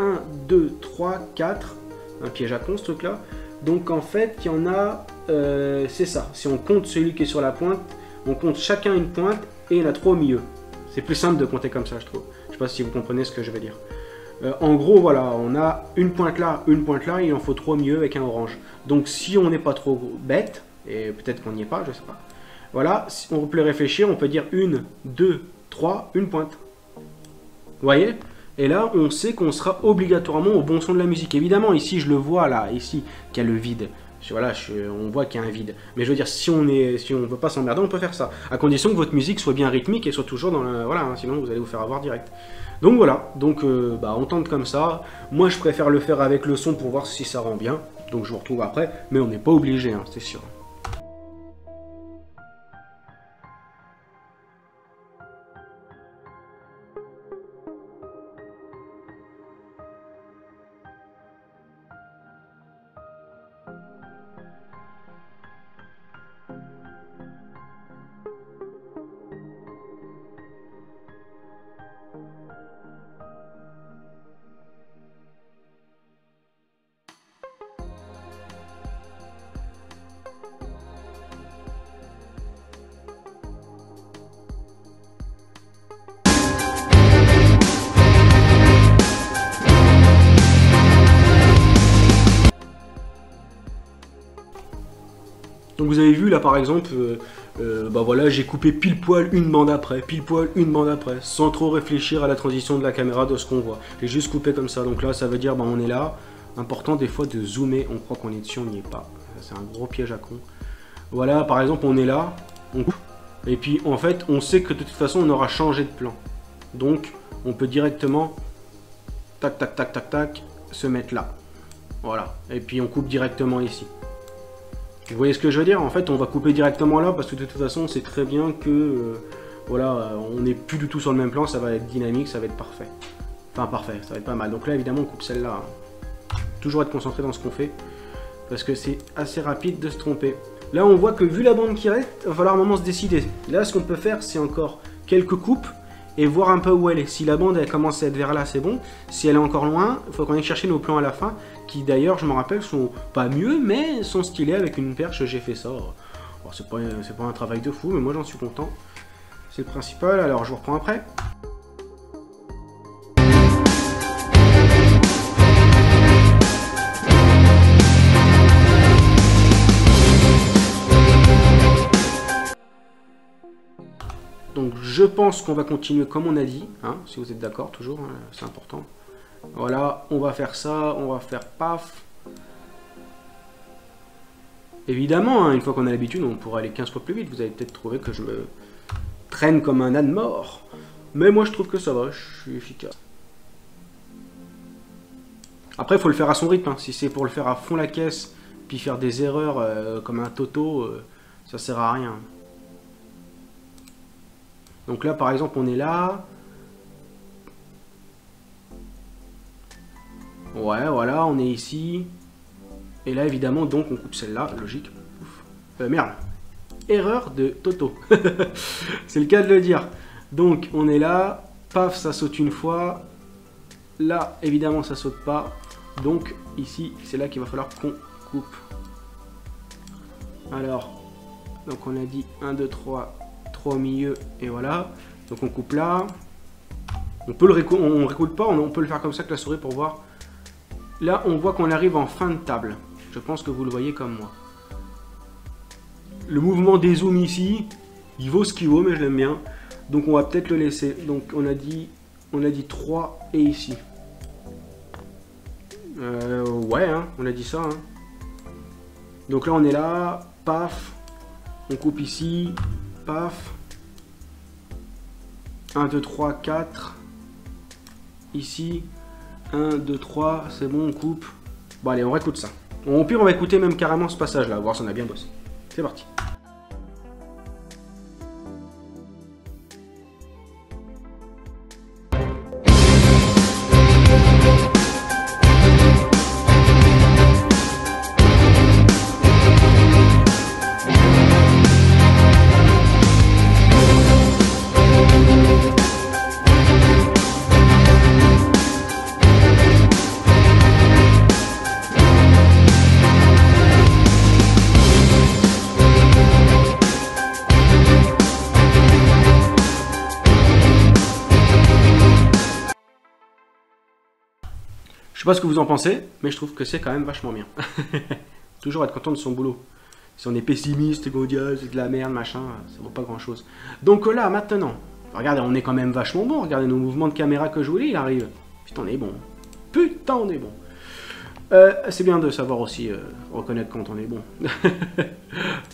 S1: 1, 2, 3, 4. Un piège à con, ce truc-là. Donc, en fait, il y en a... c'est ça. Si on compte celui qui est sur la pointe, on compte chacun une pointe et il y en a 3 au milieu. C'est plus simple de compter comme ça, je trouve. Je sais pas si vous comprenez ce que je veux dire. En gros, voilà, on a une pointe là, et il en faut 3 au milieu avec un orange. Donc, si on n'est pas trop bête, et peut-être qu'on n'y est pas, je sais pas. Voilà, si on peut réfléchir, on peut dire 1, 2, 3, une pointe. Vous voyez? Et là, on sait qu'on sera obligatoirement au bon son de la musique. Évidemment, ici, je le vois, là, ici, qu'il y a le vide. Voilà, on voit qu'il y a un vide. Mais je veux dire, si on ne peut pas s'emmerder, on peut faire ça. À condition que votre musique soit bien rythmique et soit toujours dans le... Voilà, hein, sinon vous allez vous faire avoir direct. Donc voilà, donc on tente comme ça. Moi, je préfère le faire avec le son pour voir si ça rend bien. Donc je vous retrouve après, mais on n'est pas obligé, hein, c'est sûr. Donc vous avez vu là par exemple, voilà, j'ai coupé pile poil une bande après, sans trop réfléchir à la transition de la caméra de ce qu'on voit. J'ai juste coupé comme ça, donc là ça veut dire on est là. Important des fois de zoomer, on croit qu'on est dessus, on n'y est pas. C'est un gros piège à con. Voilà, par exemple on est là, on coupe, et puis en fait on sait que de toute façon on aura changé de plan. Donc on peut directement, tac tac tac tac tac, se mettre là. Voilà, et puis on coupe directement ici. Vous voyez ce que je veux dire? En fait, on va couper directement là parce que de toute façon, on sait très bien que voilà, on n'est plus du tout sur le même plan, ça va être dynamique, ça va être parfait. Enfin, parfait, ça va être pas mal. Donc là, évidemment, on coupe celle-là. Toujours être concentré dans ce qu'on fait parce que c'est assez rapide de se tromper. Là, on voit que vu la bande qui reste, il va falloir un moment se décider. Là, ce qu'on peut faire, c'est encore quelques coupes et voir un peu où elle est. Si la bande elle commence à être vers là, c'est bon. Si elle est encore loin, il faut qu'on aille chercher nos plans à la fin, qui d'ailleurs, je me rappelle, sont pas mieux, mais sont stylés avec une perche. J'ai fait ça. Bon, c'est pas un travail de fou, mais moi j'en suis content. C'est le principal. Alors, je vous reprends après. Donc je pense qu'on va continuer comme on a dit, hein, si vous êtes d'accord toujours, hein, c'est important. Voilà, on va faire ça, on va faire paf. Évidemment, hein, une fois qu'on a l'habitude, on pourra aller 15 fois plus vite. Vous avez peut-être trouvé que je me traîne comme un âne mort. Mais moi je trouve que ça va, je suis efficace. Après il faut le faire à son rythme, hein. Si c'est pour le faire à fond la caisse, puis faire des erreurs comme un toto, ça sert à rien. Donc là, par exemple, on est là. Ouais, voilà, on est ici. Et là, évidemment, donc, on coupe celle-là, logique. Merde. Erreur de Toto. C'est le cas de le dire. Donc, on est là. Paf, ça saute une fois. Là, évidemment, ça saute pas. Donc, ici, c'est là qu'il va falloir qu'on coupe. Alors, donc on a dit 1, 2, 3... 3 au milieu et voilà, donc on coupe là, on peut on récoute pas, on peut le faire comme ça avec la souris pour voir. Là on voit qu'on arrive en fin de table, je pense que vous le voyez comme moi. Le mouvement des zooms ici il vaut ce qu'il vaut, mais je l'aime bien, donc on va peut-être le laisser. Donc on a dit 3 et ici ouais hein, on a dit ça hein. Donc là on est là, paf, on coupe ici, paf, 1, 2, 3, 4, ici, 1, 2, 3, c'est bon, on coupe. Bon allez, on réécoute ça. Au pire, on va écouter même carrément ce passage-là, voir si on a bien bossé. C'est parti. Je sais pas ce que vous en pensez, mais je trouve que c'est quand même vachement bien. Toujours être content de son boulot. Si on est pessimiste et qu'on dit ah, c'est de la merde, machin, ça vaut pas grand chose. Donc là, maintenant, regardez, on est quand même vachement bon. Regardez nos mouvements de caméra que je voulais, il arrive. Putain, on est bon. Putain, on est bon. C'est bien de savoir aussi reconnaître quand on est bon.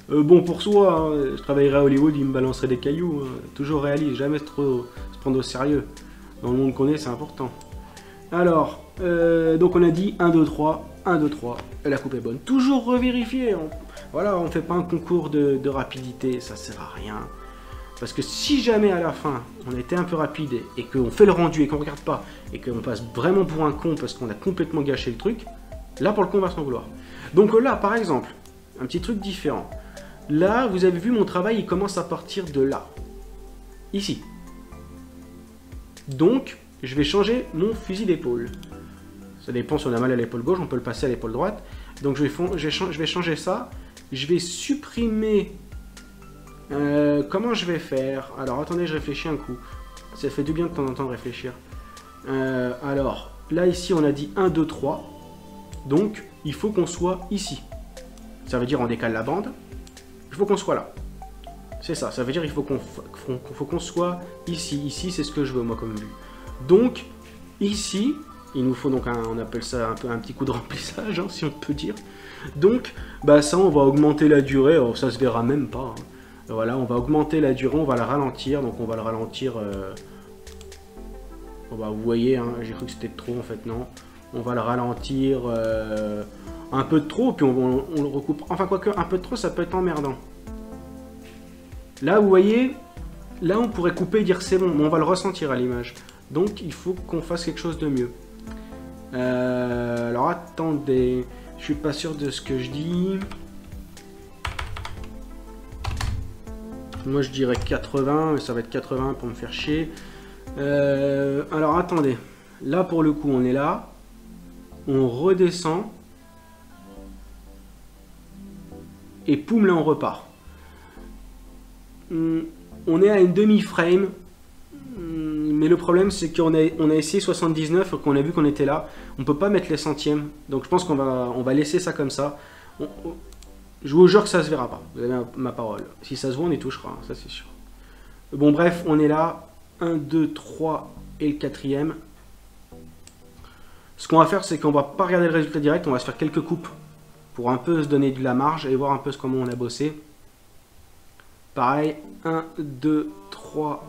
S1: Bon pour soi, hein, je travaillerais à Hollywood, il me balancerait des cailloux. Hein. Toujours réaliste, jamais trop se prendre au sérieux. Dans le monde qu'on est, c'est important. Alors, donc on a dit 1, 2, 3, 1, 2, 3, et la coupe est bonne. Toujours revérifier. Voilà, on ne fait pas un concours de rapidité, ça sert à rien. Parce que si jamais à la fin, on était un peu rapide et qu'on fait le rendu et qu'on ne regarde pas, et qu'on passe vraiment pour un con parce qu'on a complètement gâché le truc, là pour le coup on va s'en vouloir. Donc là par exemple, un petit truc différent. Là, vous avez vu mon travail, il commence à partir de là. Ici. Donc, je vais changer mon fusil d'épaule. Ça dépend si on a mal à l'épaule gauche, on peut le passer à l'épaule droite. Donc je vais changer ça. Je vais supprimer... comment je vais faire? Alors attendez, je réfléchis un coup. Ça fait du bien de temps en temps de réfléchir. Alors, là ici on a dit 1, 2, 3. Donc, il faut qu'on soit ici. Ça veut dire on décale la bande. Il faut qu'on soit là. C'est ça, ça veut dire il faut qu'on soit ici. Ici, c'est ce que je veux moi comme vue. Donc, ici, il nous faut donc on appelle ça un peu un petit coup de remplissage, hein, si on peut dire. Donc, bah ça, on va augmenter la durée. Alors, ça se verra même pas. Hein. Voilà, on va augmenter la durée, on va la ralentir. Donc, on va le ralentir. Oh, bah, vous voyez, hein, j'ai cru que c'était trop, en fait, non. On va le ralentir un peu de trop, puis on le recoupe. Enfin, quoique, un peu de trop, ça peut être emmerdant. Là, vous voyez, là, on pourrait couper et dire c'est bon, mais on va le ressentir à l'image. Donc, il faut qu'on fasse quelque chose de mieux. Alors, attendez, je suis pas sûr de ce que je dis. Moi, je dirais 80, mais ça va être 80 pour me faire chier. Alors, attendez. Là, pour le coup, on est là. On redescend. Et poum, là, on repart. On est à une demi-frame. Mais le problème, c'est qu'on a essayé 79 et qu'on a vu qu'on était là. On ne peut pas mettre les centièmes. Donc, je pense qu'on va laisser ça comme ça. Je vous jure que ça se verra pas. Vous avez ma parole. Si ça se voit, on y touchera. Hein, ça, c'est sûr. Bon, bref, on est là. 1, 2, 3 et le quatrième. Ce qu'on va faire, c'est qu'on va pas regarder le résultat direct. On va se faire quelques coupes pour un peu se donner de la marge et voir un peu comment on a bossé. Pareil, 1, 2, 3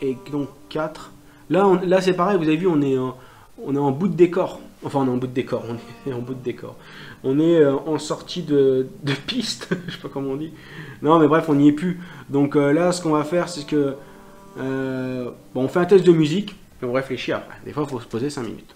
S1: et donc 4. Là c'est pareil, vous avez vu, on est en bout de décor. Enfin, on est en bout de décor, on est en bout de décor. On est en sortie de piste, je sais pas comment on dit. Non, mais bref, on n'y est plus. Donc là, ce qu'on va faire, c'est que... bon, on fait un test de musique et on réfléchit après. Des fois, il faut se poser 5 minutes.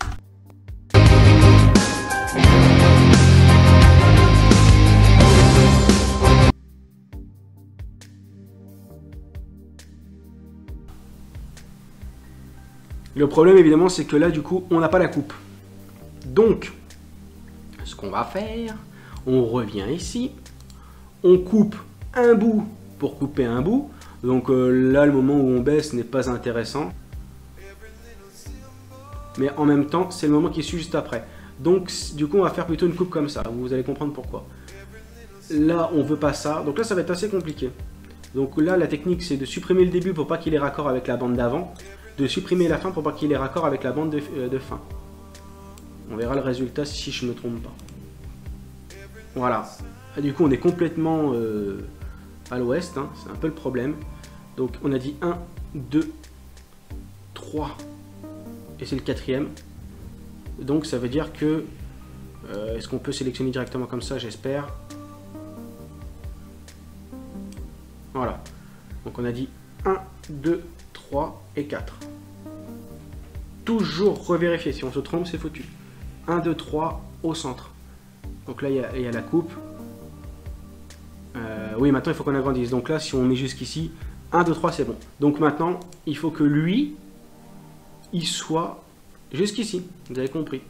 S1: Le problème, évidemment, c'est que là, du coup, on n'a pas la coupe. Donc, ce qu'on va faire, on revient ici, on coupe un bout pour couper un bout. Donc là, le moment où on baisse n'est pas intéressant. Mais en même temps, c'est le moment qui suit juste après. Donc, du coup, on va faire plutôt une coupe comme ça. Vous allez comprendre pourquoi. Là, on veut pas ça. Donc là, ça va être assez compliqué. Donc là, la technique, c'est de supprimer le début pour pas qu'il ait raccord avec la bande d'avant. De supprimer la fin pour pas qu'il ait raccord avec la bande de fin. On verra le résultat si je ne me trompe pas. Voilà. Et du coup, on est complètement à l'ouest. Hein. C'est un peu le problème. Donc, on a dit 1, 2, 3. Et c'est le quatrième. Donc, ça veut dire que... est-ce qu'on peut sélectionner directement comme ça? J'espère. Voilà. Donc, on a dit 1, 2, 3 et 4. Toujours revérifier. Si on se trompe, c'est foutu. 1, 2, 3 au centre. Donc là, il y a la coupe. Oui, maintenant, il faut qu'on agrandisse. Donc là, si on met jusqu'ici, 1, 2, 3, c'est bon. Donc maintenant, il faut que lui, il soit jusqu'ici. Vous avez compris.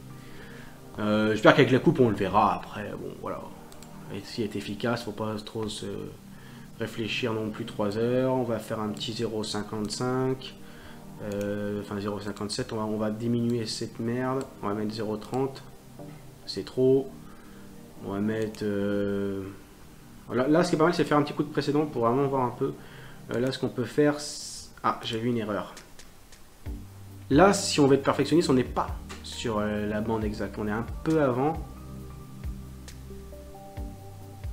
S1: J'espère qu'avec la coupe, on le verra après. Bon, voilà. Essayer d'être efficace, faut pas trop se réfléchir non plus 3 heures. On va faire un petit 0,55. Enfin 0,57, on va diminuer cette merde. On va mettre 0,30. C'est trop. On va mettre... Là, ce qui est pas mal, c'est faire un petit coup de précédent pour vraiment voir un peu. Là, ce qu'on peut faire... Ah, j'ai vu une erreur. Là, si on veut être perfectionniste, on n'est pas sur la bande exacte. On est un peu avant.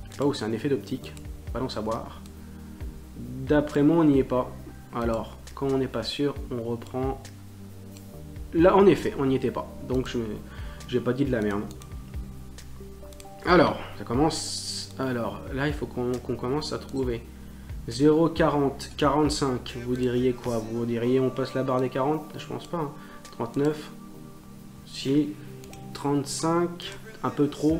S1: Je sais pas où c'est un effet d'optique. Pas long savoir. D'après moi, on n'y est pas. Alors, quand on n'est pas sûr, on reprend... Là, en effet, on n'y était pas. Donc, j'ai pas dit de la merde. Alors, ça commence... Alors, là, il faut qu'on commence à trouver 0,40, 45. Vous diriez quoi? Vous diriez on passe la barre des 40? Je pense pas. Hein. 39. Si. 35. Un peu trop.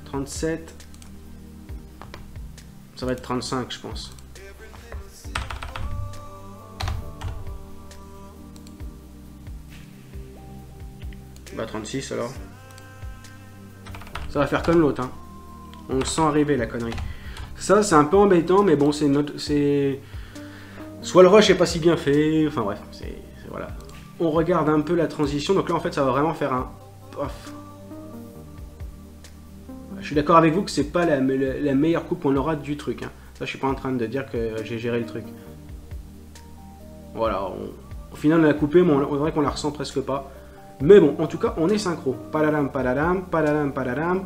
S1: 37. Ça va être 35, je pense. Bah 36 alors. Ça va faire comme l'autre. Hein. On le sent arriver la connerie. Ça c'est un peu embêtant, mais bon c'est soit le rush est pas si bien fait. Enfin bref, voilà. On regarde un peu la transition. Donc là en fait ça va vraiment faire un pof. Je suis d'accord avec vous que c'est pas la meilleure coupe qu'on aura du truc. Hein. Ça je suis pas en train de dire que j'ai géré le truc. Voilà. Au final on l'a coupé, mais on dirait qu'on la ressent presque pas. Mais bon, en tout cas, on est synchro. Paladam, paladam, paladam, paladam.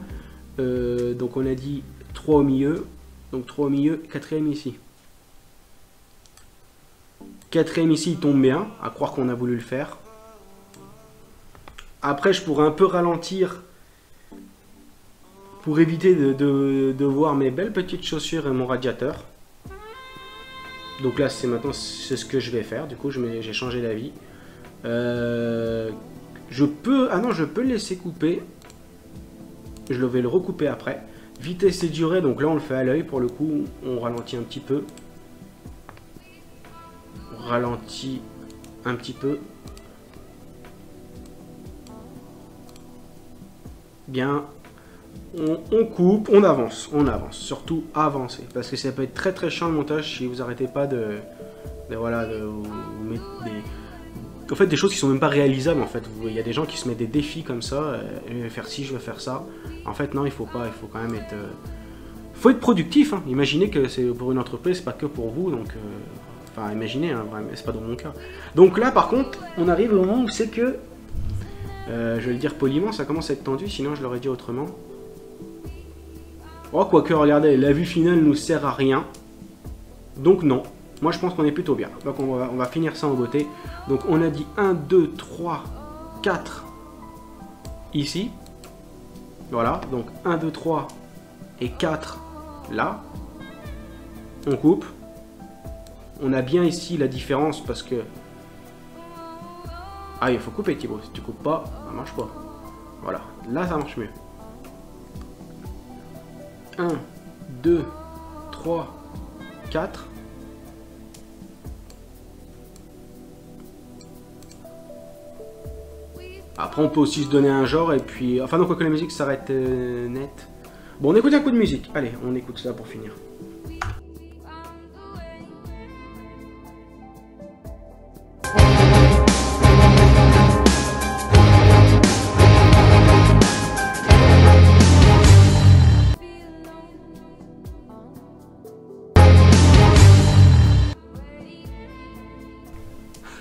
S1: Donc on a dit 3 au milieu. Donc 3 au milieu, 4ème ici. 4ème ici, il tombe bien. À croire qu'on a voulu le faire. Après, je pourrais un peu ralentir. Pour éviter de voir mes belles petites chaussures et mon radiateur. Donc là, maintenant, c'est ce que je vais faire. Du coup, j'ai changé d'avis. Je peux le laisser couper. Je vais le recouper après. Vitesse et durée, donc là on le fait à l'œil pour le coup. On ralentit un petit peu. On ralentit un petit peu. Bien. On coupe, on avance. Surtout avancer. Parce que ça peut être très très chiant le montage si vous arrêtez pas de vous mettre en fait, des choses qui sont même pas réalisables. En fait, il y a des gens qui se mettent des défis comme ça. Je vais faire ci, je vais faire ça. En fait, non, il faut pas. Il faut quand même être. Faut être productif. Hein. Imaginez que c'est pour une entreprise, c'est pas que pour vous. Donc, enfin, imaginez. Hein, c'est pas dans mon cas. Donc là, par contre, on arrive au moment où c'est que, je vais le dire poliment, ça commence à être tendu. Sinon, je l'aurais dit autrement. Oh, quoique, regardez, la vue finale nous sert à rien. Donc non. Moi je pense qu'on est plutôt bien. Donc on va finir ça en beauté. Donc on a dit 1, 2, 3, 4 ici. Voilà. Donc 1, 2, 3 et 4 là. On coupe. On a bien ici la différence parce que... Ah il faut couper Thibaut. Si tu coupes pas, ça marche pas. Voilà. Là ça marche mieux. 1, 2, 3, 4. Après, on peut aussi se donner un genre et puis... Enfin, non, quoi que la musique s'arrête net. Bon, on écoute un coup de musique. Allez, on écoute ça pour finir.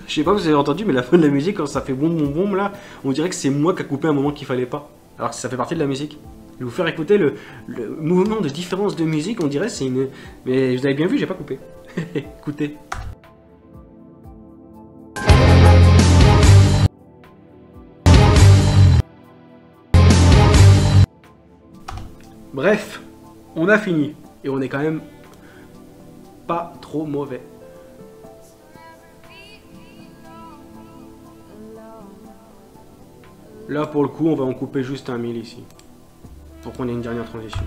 S1: Je sais pas si vous avez entendu, mais la fin de la musique, quand ça fait boum boum boum là, on dirait que c'est moi qui a coupé un moment qu'il fallait pas. Alors que ça fait partie de la musique. Je vais vous faire écouter le mouvement de différence de musique, on dirait c'est une... Mais vous avez bien vu, j'ai pas coupé. Écoutez. Bref, on a fini. Et on est quand même pas trop mauvais. Là, pour le coup, on va en couper juste un 1000 ici. Pour qu'on ait une dernière transition.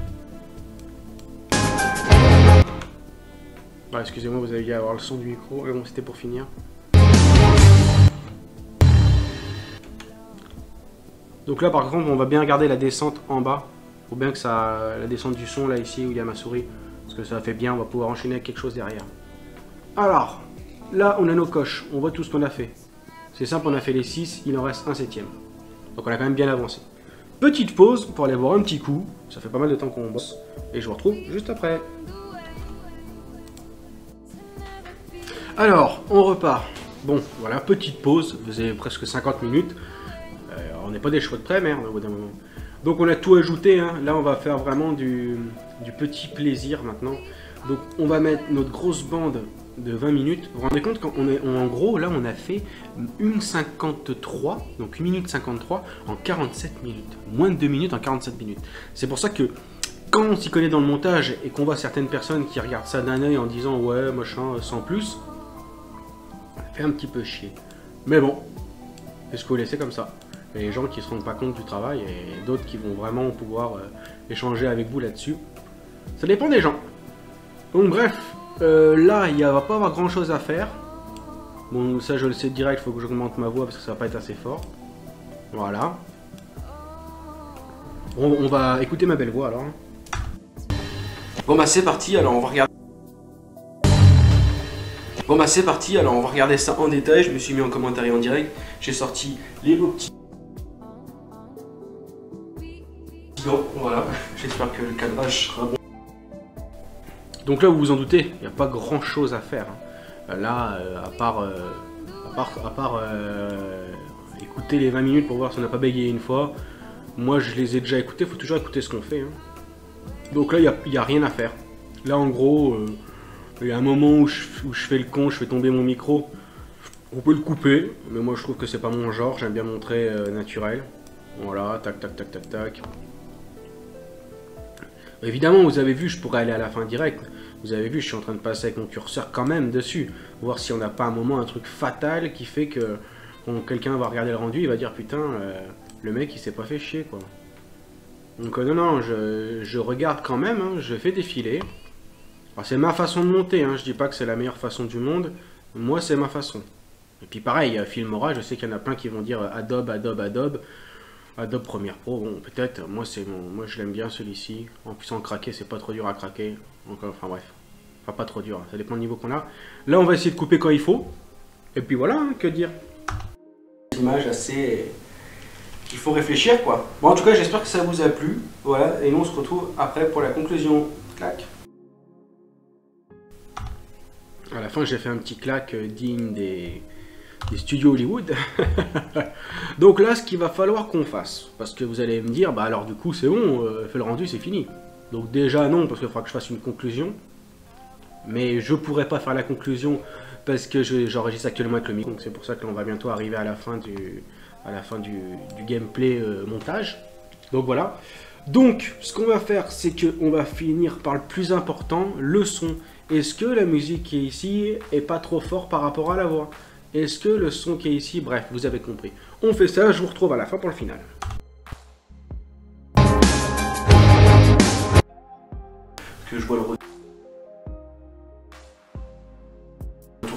S1: Ah, excusez-moi, vous aviez à avoir le son du micro. Mais bon, c'était pour finir. Donc là, par contre, on va bien regarder la descente en bas. Faut bien que ça... La descente du son, là, ici, où il y a ma souris. Parce que ça fait bien, on va pouvoir enchaîner avec quelque chose derrière. Alors, là on a nos coches, on voit tout ce qu'on a fait. C'est simple, on a fait les 6, il en reste un 7e. Donc on a quand même bien avancé. Petite pause pour aller voir un petit coup, ça fait pas mal de temps qu'on bosse, et je vous retrouve juste après. Alors, on repart. Bon, voilà, petite pause, vous avez presque 50 minutes. On n'est pas des chevaux de près, merde, au bout d'un moment. Donc on a tout ajouté, hein. Là on va faire vraiment du petit plaisir maintenant. Donc on va mettre notre grosse bande de 20 minutes. Vous vous rendez compte qu'on est en gros, là on a fait 1,53, donc 1 minute 53 en 47 minutes. Moins de 2 minutes en 47 minutes. C'est pour ça que quand on s'y connaît dans le montage et qu'on voit certaines personnes qui regardent ça d'un œil en disant ouais machin sans plus, ça fait un petit peu chier. Mais bon, est-ce que vous laissez comme ça? Il y a des gens qui ne se rendent pas compte du travail et d'autres qui vont vraiment pouvoir échanger avec vous là-dessus. Ça dépend des gens. Donc bref, là il ne va pas avoir grand chose à faire. Bon ça je le sais direct, il faut que j'augmente ma voix parce que ça va pas être assez fort. Voilà. On va écouter ma belle voix alors. Bon bah c'est parti, alors on va regarder. Bon bah c'est parti, alors on va regarder ça en détail. Je me suis mis en commentaire et en direct. J'ai sorti les beaux petits. Voilà, j'espère que le cadrage sera bon. Donc là, vous vous en doutez, il n'y a pas grand chose à faire. Là, à part écouter les 20 minutes pour voir si on n'a pas bégayé une fois. Moi, je les ai déjà écoutés, il faut toujours écouter ce qu'on fait. Hein. Donc là, il n'y a rien à faire. Là, en gros, il y a un moment où je fais le con, je fais tomber mon micro. On peut le couper, mais moi, je trouve que c'est pas mon genre, j'aime bien montrer naturel. Voilà, tac, tac, tac, tac, tac. Évidemment, vous avez vu, je pourrais aller à la fin direct. Vous avez vu, je suis en train de passer avec mon curseur quand même dessus. Voir si on n'a pas un moment, un truc fatal qui fait que quand quelqu'un va regarder le rendu, il va dire putain, le mec il s'est pas fait chier quoi. Donc non, non, je regarde quand même, hein, je fais défiler. C'est ma façon de monter, hein, je dis pas que c'est la meilleure façon du monde. Moi, c'est ma façon. Et puis pareil, Filmora, je sais qu'il y en a plein qui vont dire Adobe, Adobe, Adobe. Adobe Premiere Pro, bon peut-être, moi je l'aime bien celui-ci. En plus en craquer, c'est pas trop dur à craquer. Enfin bref, enfin pas trop dur, ça dépend du niveau qu'on a. Là on va essayer de couper quand il faut. Et puis voilà, hein, que dire. Image assez... qu'il faut réfléchir quoi. Bon en tout cas j'espère que ça vous a plu. Voilà, et nous on se retrouve après pour la conclusion. Clac. À la fin j'ai fait un petit clac digne des studios Hollywood. Donc là, ce qu'il va falloir qu'on fasse, parce que vous allez me dire, bah alors du coup c'est bon, fait le rendu, c'est fini. Donc déjà non, parce qu'il faudra que je fasse une conclusion. Mais je pourrais pas faire la conclusion parce que j'enregistre actuellement avec le micro. Donc c'est pour ça que l'on va bientôt arriver à la fin du gameplay montage. Donc voilà. Donc ce qu'on va faire, c'est qu'on va finir par le plus important, le son. Est-ce que la musique qui est ici est pas trop fort par rapport à la voix? Est-ce que le son qui est ici, bref, vous avez compris. On fait ça, je vous retrouve à la fin pour le final. Que je vois le retour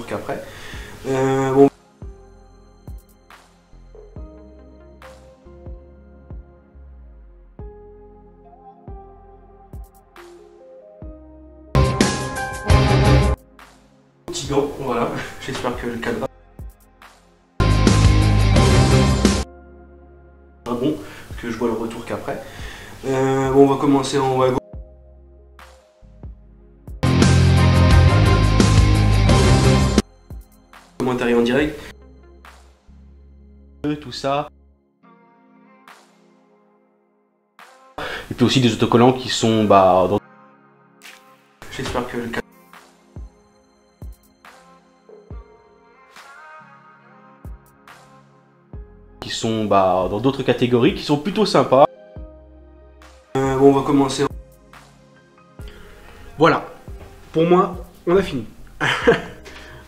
S1: qu'après. Bon. Petit gant, voilà. J'espère que le cadre. Bon, que je vois le retour qu'après. Bon, on va commencer en haut à gauche. Commentaire en direct. Tout ça. Et puis aussi des autocollants qui sont dans... J'espère que le cadre. Qui sont dans d'autres catégories qui sont plutôt sympas. Bon, on va commencer. Voilà, pour moi, on a fini.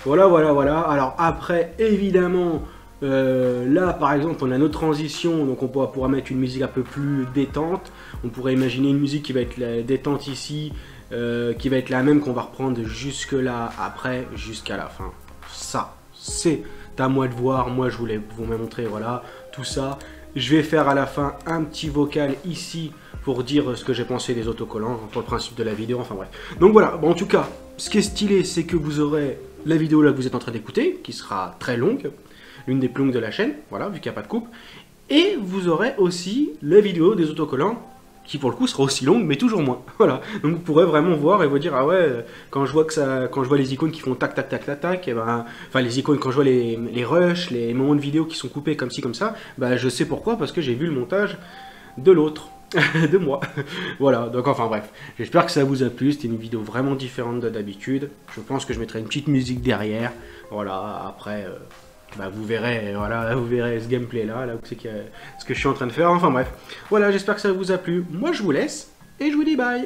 S1: Voilà. Alors après, évidemment, là par exemple, on a notre transition, donc on pourra mettre une musique un peu plus détente. On pourrait imaginer une musique qui va être détente ici, qui va être la même qu'on va reprendre jusque là, après, jusqu'à la fin. Ça, c'est à moi de voir. Moi, je voulais vous montrer, voilà, tout ça. Je vais faire à la fin un petit vocal ici pour dire ce que j'ai pensé des autocollants, pour le principe de la vidéo, enfin bref. Donc voilà, bon, en tout cas, ce qui est stylé, c'est que vous aurez la vidéo là que vous êtes en train d'écouter, qui sera très longue, l'une des plus longues de la chaîne, voilà, vu qu'il n'y a pas de coupe. Et vous aurez aussi la vidéo des autocollants, qui pour le coup sera aussi longue, mais toujours moins. Voilà, donc vous pourrez vraiment voir et vous dire, ah ouais, quand je vois les icônes qui font tac, tac, tac, tac, tac, et ben, enfin les icônes, quand je vois les rushs, les moments de vidéo qui sont coupés comme ci, comme ça, bah je sais pourquoi, parce que j'ai vu le montage de l'autre. De moi. Voilà, donc enfin bref, j'espère que ça vous a plu, c'était une vidéo vraiment différente de d'habitude. Je pense que je mettrai une petite musique derrière. Voilà, après, bah, vous verrez, voilà, vous verrez ce gameplay là c'est ce que je suis en train de faire. Enfin bref, voilà, j'espère que ça vous a plu. Moi je vous laisse et je vous dis bye.